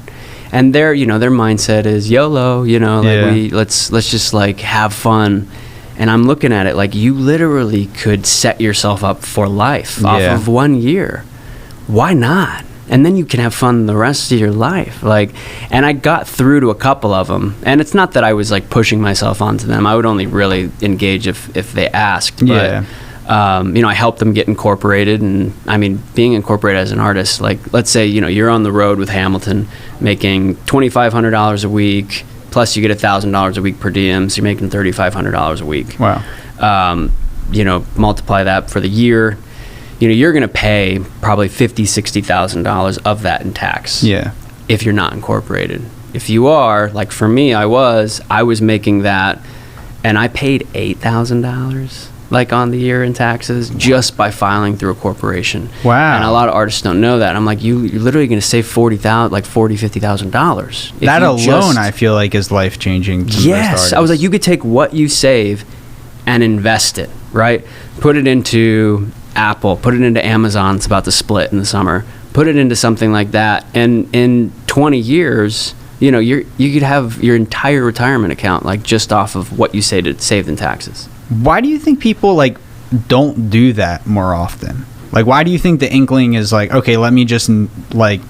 And their mindset is YOLO, let's just like have fun. And I'm looking at it like, you literally could set yourself up for life off of 1 year. why not? And then you can have fun the rest of your life. Like, and I got through to a couple of them, and it's not that I was like pushing myself onto them. I would only really engage if they asked. But, Yeah. I helped them get incorporated. And I mean, being incorporated as an artist, like, let's say, you're on the road with Hamilton making $2,500 a week, plus you get $1,000 a week per diem, so you're making $3,500 a week. Wow. Multiply that for the year. You're going to pay probably $50,000-$60,000 of that in tax. Yeah. If you're not incorporated. If you are, like for me, I was making that, and I paid $8,000 like on the year in taxes just by filing through a corporation. Wow. And a lot of artists don't know that. I'm like, you're literally going to save $50,000. That alone, I feel like, is life changing. Yes, I was like, you could take what you save and invest it, right? Put it into Apple, put it into Amazon. It's about to split in the summer. Put it into something like that, and in 20 years, you could have your entire retirement account like just off of what you saved in taxes. Why do you think people like don't do that more often? Like, why do you think the inkling is like, okay, let me just like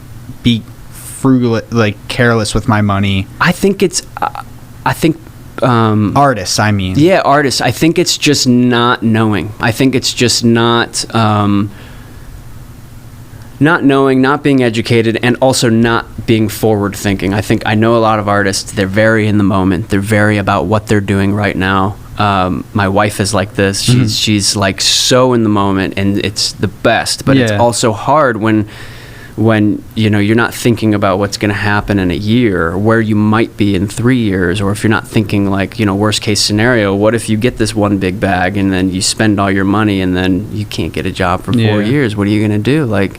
be frugal, like careless with my money? I think Artists, I mean. Yeah, artists. I think it's just not knowing. I think it's just not knowing, not being educated, and also not being forward thinking. I know a lot of artists, they're very in the moment. They're very about what they're doing right now. My wife is like this. She's like so in the moment, and it's the best. But it's also hard when you're not thinking about what's going to happen in a year, or where you might be in 3 years, or if you're not thinking like, worst case scenario, what if you get this one big bag and then you spend all your money and then you can't get a job for 4 years? What are you going to do? Like,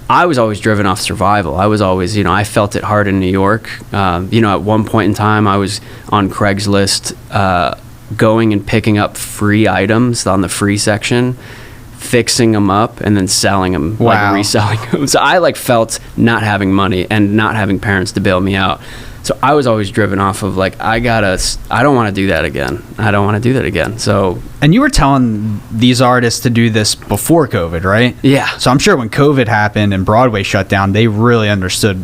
I was always driven off survival. I was always, I felt it hard in New York. At one point in time, I was on Craigslist, going and picking up free items on the free section, fixing them up, and then selling them, like reselling them. So I felt not having money and not having parents to bail me out. So I was always driven off of like, I don't want to do that again. So. And you were telling these artists to do this before COVID, right? Yeah. So I'm sure when COVID happened and Broadway shut down, they really understood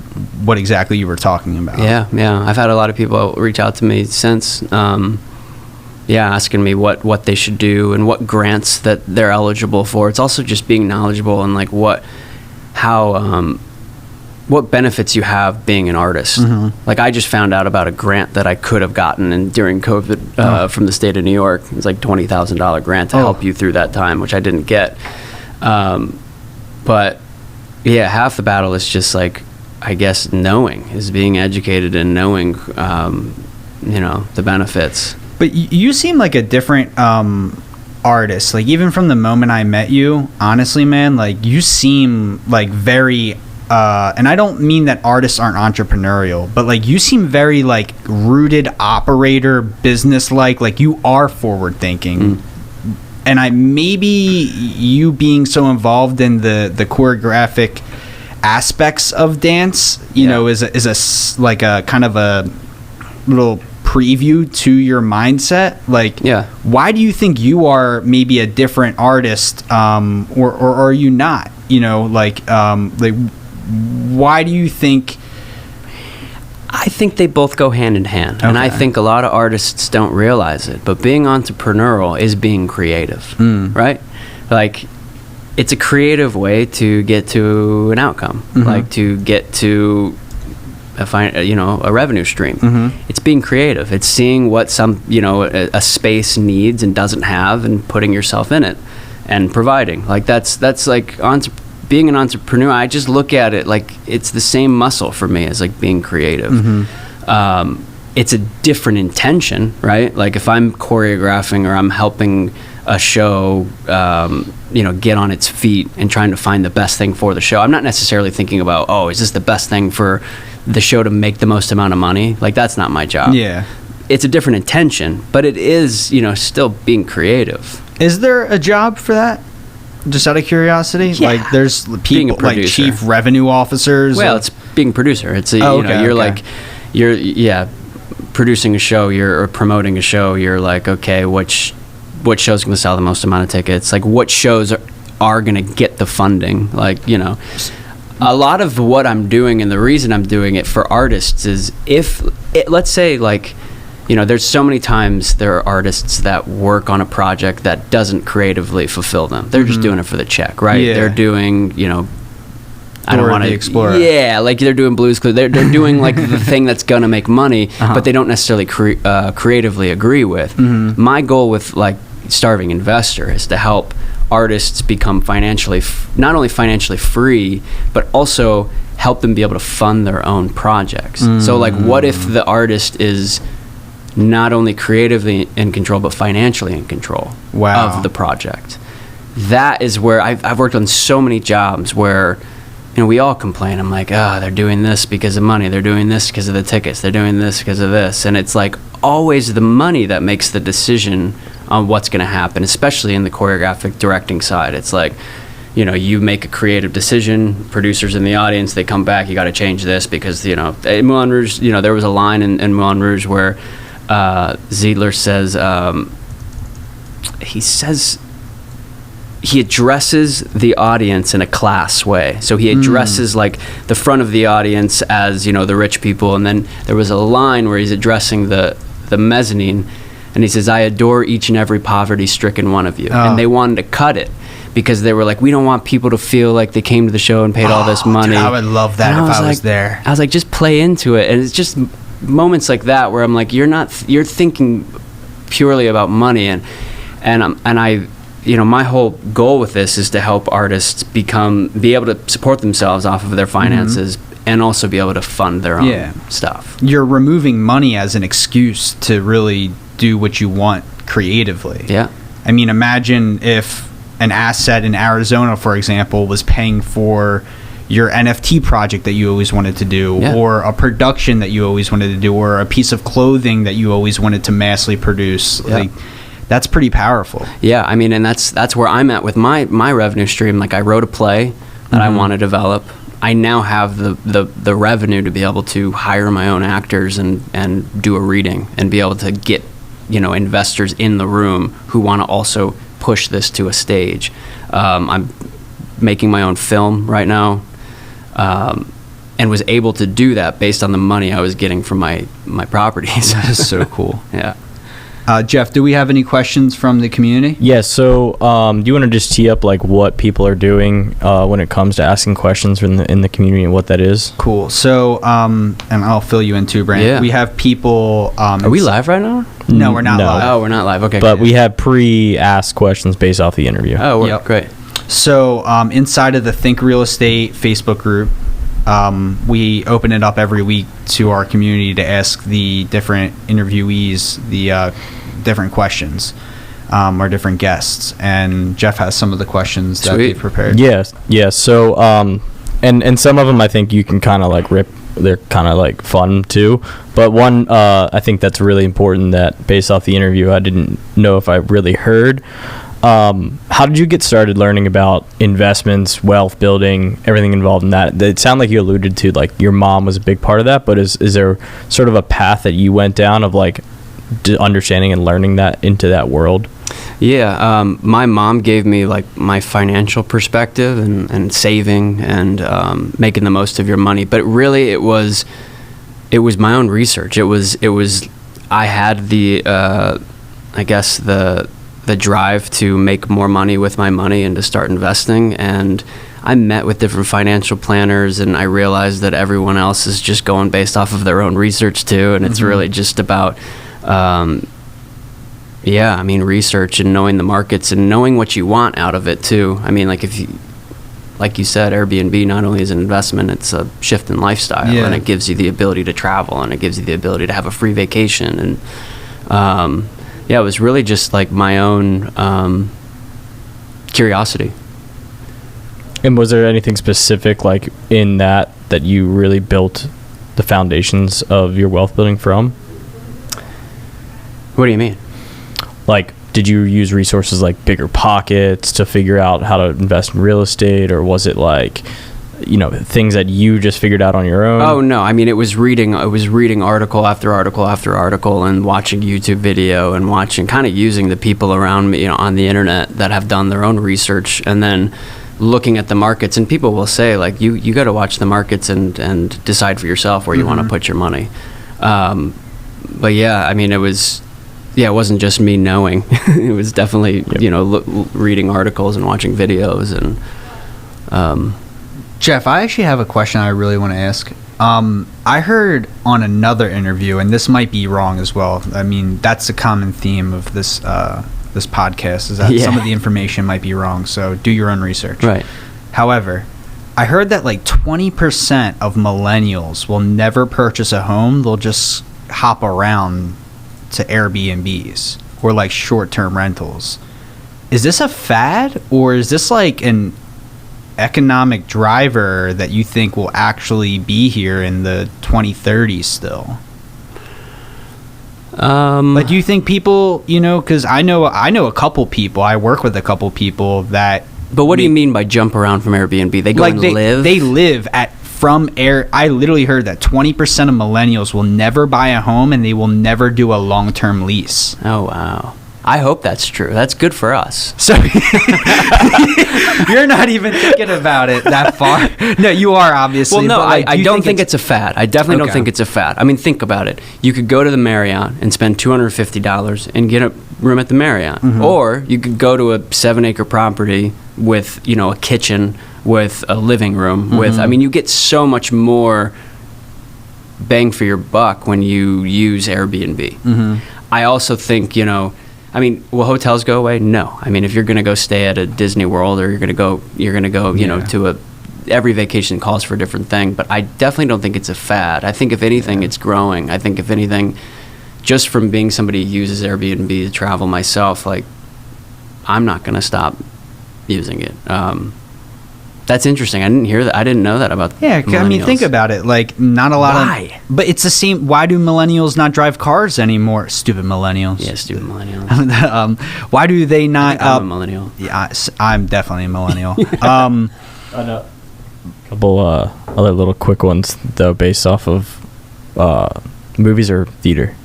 what exactly you were talking about. Yeah. I've had a lot of people reach out to me since, asking me what they should do and what grants that they're eligible for. It's also just being knowledgeable and like what benefits you have being an artist. Mm-hmm. Like, I just found out about a grant that I could have gotten during COVID from the state of New York. It was like $20,000 grant to help you through that time, which I didn't get. But yeah, half the battle is just like, I guess, is being educated and knowing, the benefits. But you seem like a different artist. Like, even from the moment I met you, honestly, man, like, you seem like very, and I don't mean that artists aren't entrepreneurial, but like, you seem very like rooted operator, business-like you are forward thinking. And maybe you being so involved in the choreographic aspects of dance, is a kind of a little preview to your mindset. Why do you think you are maybe a different artist, or are you not? Why do you think? I think they both go hand in hand. Okay. And I think a lot of artists don't realize it, but being entrepreneurial is being creative, right? Like, it's a creative way to get to an outcome, like to get to a revenue stream. It's being creative. It's seeing what a space needs and doesn't have, and putting yourself in it and providing. Like, that's like being an entrepreneur. I just look at it like it's the same muscle for me as like being creative. It's a different intention, right? Like, if I'm choreographing or I'm helping a show, get on its feet and trying to find the best thing for the show, I'm not necessarily thinking about, is this the best thing for the show to make the most amount of money? Like, that's not my job. Yeah. It's a different intention, but it is, still being creative. Is there a job for that? Just out of curiosity? Yeah. Like, there's people like chief revenue officers. Well, it's being a producer. It's you're producing a show, you're promoting a show. You're like, okay, which show's going to sell the most amount of tickets? Like, what shows are going to get the funding. Like, you know, a lot of what I'm doing and the reason I'm doing it for artists is let's say, like, you know, there's so many times there are artists that work on a project that doesn't creatively fulfill them. They're just doing it for the check, right? Yeah. They're doing, you know, I don't want to explore. Yeah, like they're doing Blues Clues. They're doing like the thing that's gonna make money, but they don't necessarily creatively agree with. My goal with like Starving Investor is to help artists become financially, not only financially free, but also help them be able to fund their own projects. So like, what if the artist is not only creatively in control, but financially in control of the project? That is where I've worked on so many jobs where, you know, we all complain. I'm like, they're doing this because of money. They're doing this because of the tickets. They're doing this because of this. And it's like always the money that makes the decision on what's going to happen, especially in the choreographic directing side. It's like, you know, you make a creative decision, producers in the audience, they come back, you got to change this because, you know, in Moulin Rouge, you know, there was a line in Moulin Rouge where Ziedler says, he addresses the audience in a class way. So he addresses like the front of the audience as, you know, the rich people. And then there was a line where he's addressing the mezzanine, and he says, I adore each and every poverty-stricken one of you. And they wanted to cut it because they were like, we don't want people to feel like they came to the show and paid all this money. Dude, I would love that if I was there. I was like, just play into it. And it's just moments like that where I'm like, you're thinking purely about money. And I, you know, my whole goal with this is to help artists be able to support themselves off of their finances and also be able to fund their own stuff. You're removing money as an excuse to really do what you want creatively. Yeah. I mean, imagine if an asset in Arizona, for example, was paying for your NFT project that you always wanted to do, or a production that you always wanted to do, or a piece of clothing that you always wanted to massively produce. Yeah. Like, that's pretty powerful. Yeah, I mean, and that's where I'm at with my revenue stream. Like, I wrote a play that I want to develop. I now have the revenue to be able to hire my own actors and do a reading and be able to get, you know, investors in the room who want to also push this to a stage. I'm making my own film right now, and was able to do that based on the money I was getting from my properties. That is so cool. Yeah. Jeff, do we have any questions from the community? Yes. So, do you want to just tee up like what people are doing when it comes to asking questions in the community and what that is? Cool. So, and I'll fill you in too, Brandt. Yeah. We have people. Are we live right now? No, we're not live. Oh, we're not live. Okay. But we have pre-asked questions based off the interview. Oh, great. So, inside of the Think Real Estate Facebook group, we open it up every week to our community to ask the different interviewees the different questions, or different guests. And Jeff has some of the questions that he prepared. Yes. So, and some of them I think you can kind of like rip. They're kind of like fun too. But one I think that's really important that based off the interview I didn't know if I really heard. How did you get started learning about investments, wealth building, everything involved in that? It sounded like you alluded to like your mom was a big part of that, but is there sort of a path that you went down of like understanding and learning that into that world? Yeah, my mom gave me like my financial perspective and saving and making the most of your money. But really, it was my own research. It was I had the I guess the drive to make more money with my money and to start investing. And I met with different financial planners, and I realized that everyone else is just going based off of their own research too. And it's really just about research and knowing the markets and knowing what you want out of it too. I mean, like like you said, Airbnb not only is an investment, it's a shift in lifestyle, and it gives you the ability to travel, and it gives you the ability to have a free vacation. And it was really just like my own curiosity. And was there anything specific like in that you really built the foundations of your wealth building from? What do you mean? Like, did you use resources like Bigger Pockets to figure out how to invest in real estate, or was it like, things that you just figured out on your own? Oh no, I mean it was reading article after article after article, and watching YouTube video, and watching, kind of using the people around me, on the internet that have done their own research, and then looking at the markets. And people will say, like, you got to watch the markets and decide for yourself where you want to put your money. But yeah, I mean, it wasn't just me knowing. It was definitely, reading articles and watching videos. And Jeff, I actually have a question I really want to ask. I heard on another interview, and this might be wrong as well. I mean, that's a common theme of this podcast, is that some of the information might be wrong. So do your own research. Right. However, I heard that like 20% of millennials will never purchase a home. They'll just hop around to Airbnbs or like short-term rentals. Is this a fad, or is this like an economic driver that you think will actually be here in the 2030s still? Like, do you think people, because I know a couple people, I work with a couple people that. But what do you mean by jump around from Airbnb? They go and live? They live from Air. I literally heard that 20% of millennials will never buy a home, and they will never do a long-term lease. Oh, wow. I hope that's true. That's good for us. So you're not even thinking about it that far. No, you are, obviously. Well, no, I don't think it's a fad. I definitely don't think it's a fad. I mean, think about it. You could go to the Marriott and spend $250 and get a room at the Marriott. Or you could go to a 7-acre property with, a kitchen, with a living room, you get so much more bang for your buck when you use Airbnb. I also think, will hotels go away? No. I mean, if you're going to go stay at a Disney World, or you're going to go, to every vacation calls for a different thing. But I definitely don't think it's a fad. I think if anything, it's growing. I think if anything, just from being somebody who uses Airbnb to travel myself, like, I'm not going to stop using it. That's interesting. I didn't hear that. I didn't know that about millennials. I mean, think about it. Like, not a lot Why? But it's the same. Why do millennials not drive cars anymore? Stupid millennials. Yeah, stupid millennials. Why do they not? I'm a millennial. Yeah, I'm definitely a millennial. I know. A couple other little quick ones, though, based off of movies or theater.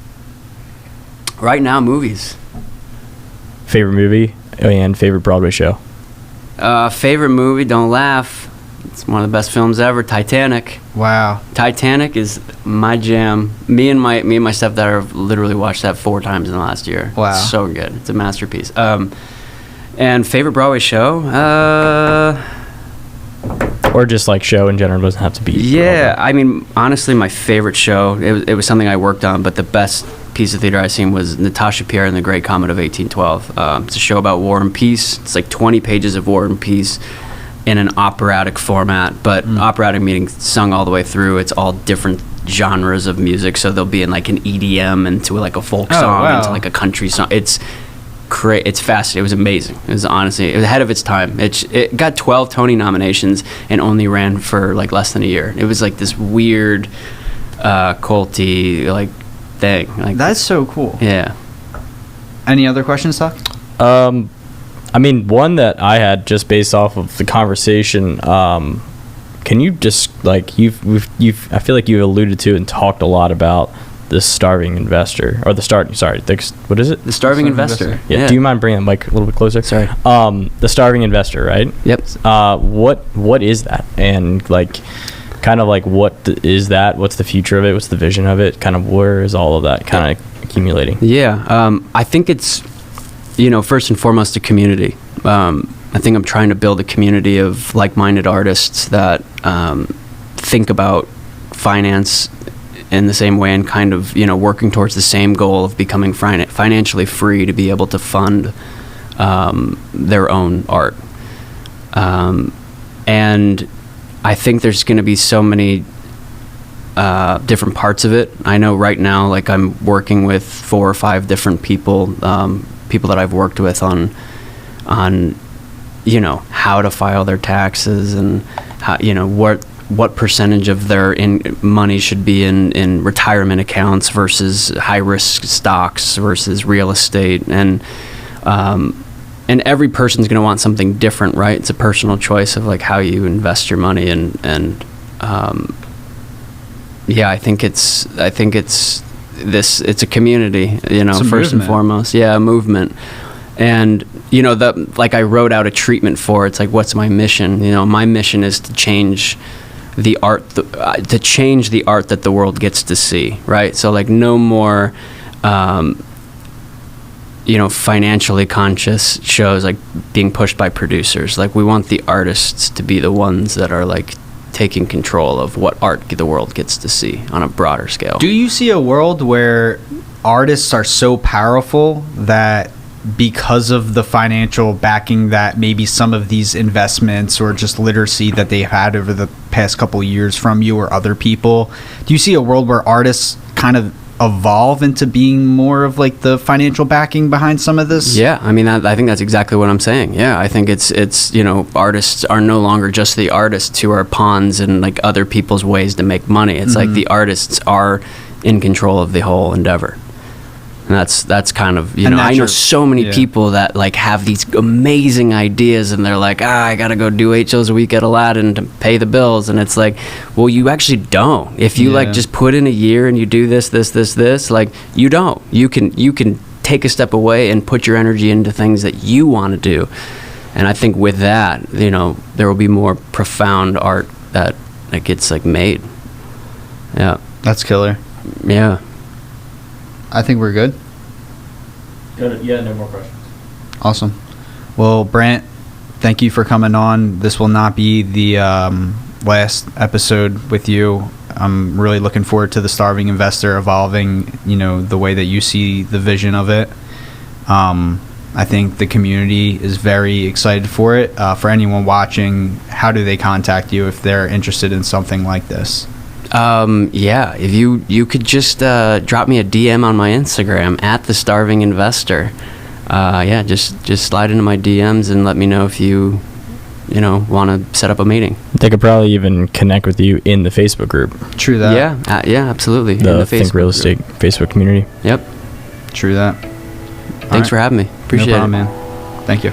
Right now, movies. Favorite movie and favorite Broadway show. Favorite movie, don't laugh. It's one of the best films ever, Titanic. Wow. Titanic is my jam. Me and my stepdad have literally watched that 4 times in the last year. Wow. It's so good. It's a masterpiece. And favorite Broadway show? Or just like show in general, doesn't have to be. Yeah, Broadway. I mean, honestly, my favorite show, it was something I worked on, but the best piece of theater I've seen was Natasha Pierre and the Great Comet of 1812. It's a show about war and peace. It's like 20 pages of war and peace in an operatic format, but operatic meaning sung all the way through. It's all different genres of music, so they'll be in like an EDM into like a folk song, into like a country song. It's fascinating. It was amazing. It was ahead of its time. It got 12 Tony nominations and only ran for like less than a year. It was like this weird culty like thing. Like, that's so cool. Yeah. Any other questions, Tuck? I mean, one that I had just based off of the conversation. Can you just like I feel like you've alluded to and talked a lot about the starving investor, or what is it? The starving investor. Yeah. Do you mind bringing the mic a little bit closer? Sorry. The starving investor, right? Yep. What is that? And like, kind of like, is that? What's the future of it? What's the vision of it? Kind of where is all of that kind of accumulating? Yeah. I think it's, first and foremost, a community. I think I'm trying to build a community of like-minded artists that think about finance in the same way, and kind of, working towards the same goal of becoming financially free to be able to fund their own art. And I think there's going to be so many different parts of it. I know right now, like, I'm working with 4 or 5 different people that I've worked with on how to file their taxes, and how, what percentage of their money should be in retirement accounts versus high risk stocks versus real estate. And and every person's going to want something different, right? It's a personal choice of like how you invest your money, and yeah, I think it's a community, you know, first and foremost. Yeah, a movement. And, you know, like I wrote out a treatment for, it's like, what's my mission? You know, my mission is to change the art, that the world gets to see, right? So like no more, you know, financially conscious shows like being pushed by producers. Like we want the artists to be the ones that are like taking control of what art the world gets to see on a broader scale. Do you see a world where artists are so powerful that because of the financial backing that maybe some of these investments or just literacy that they've had over the past couple of years from you or other people, do you see a world where artists kind of evolve into being more of like the financial backing behind some of this? Yeah, I mean, I think that's exactly what I'm saying. Yeah, I think it's you know, artists are no longer just the artists who are pawns in like other people's ways to make money. It's like the artists are in control of the whole endeavor. And that's kind of, you know, I know so many people that like have these amazing ideas and they're like, I gotta go do 8 shows a week at Aladdin to pay the bills. And it's like, well, you actually don't. If you like just put in a year and you do this, like you don't. You can take a step away and put your energy into things that you want to do. And I think with that, you know, there will be more profound art that gets like made. Yeah. That's killer. Yeah. I think we're good. Good. Yeah, no more questions. Awesome. Well, Brandt, thank you for coming on. This will not be the last episode with you. I'm really looking forward to the Starving Investor evolving, you know, the way that you see the vision of it. I think the community is very excited for it. For anyone watching, how do they contact you if they're interested in something like this? Yeah, if you could just drop me a DM on my Instagram at the Starving Investor. Yeah, just slide into my DMs and let me know if you want to set up a meeting. They could probably even connect with you in the Facebook group. True that. Yeah, absolutely. The Think Real Estate Facebook community. Yep. True that. Thanks for having me. Appreciate it. No problem, man. Thank you.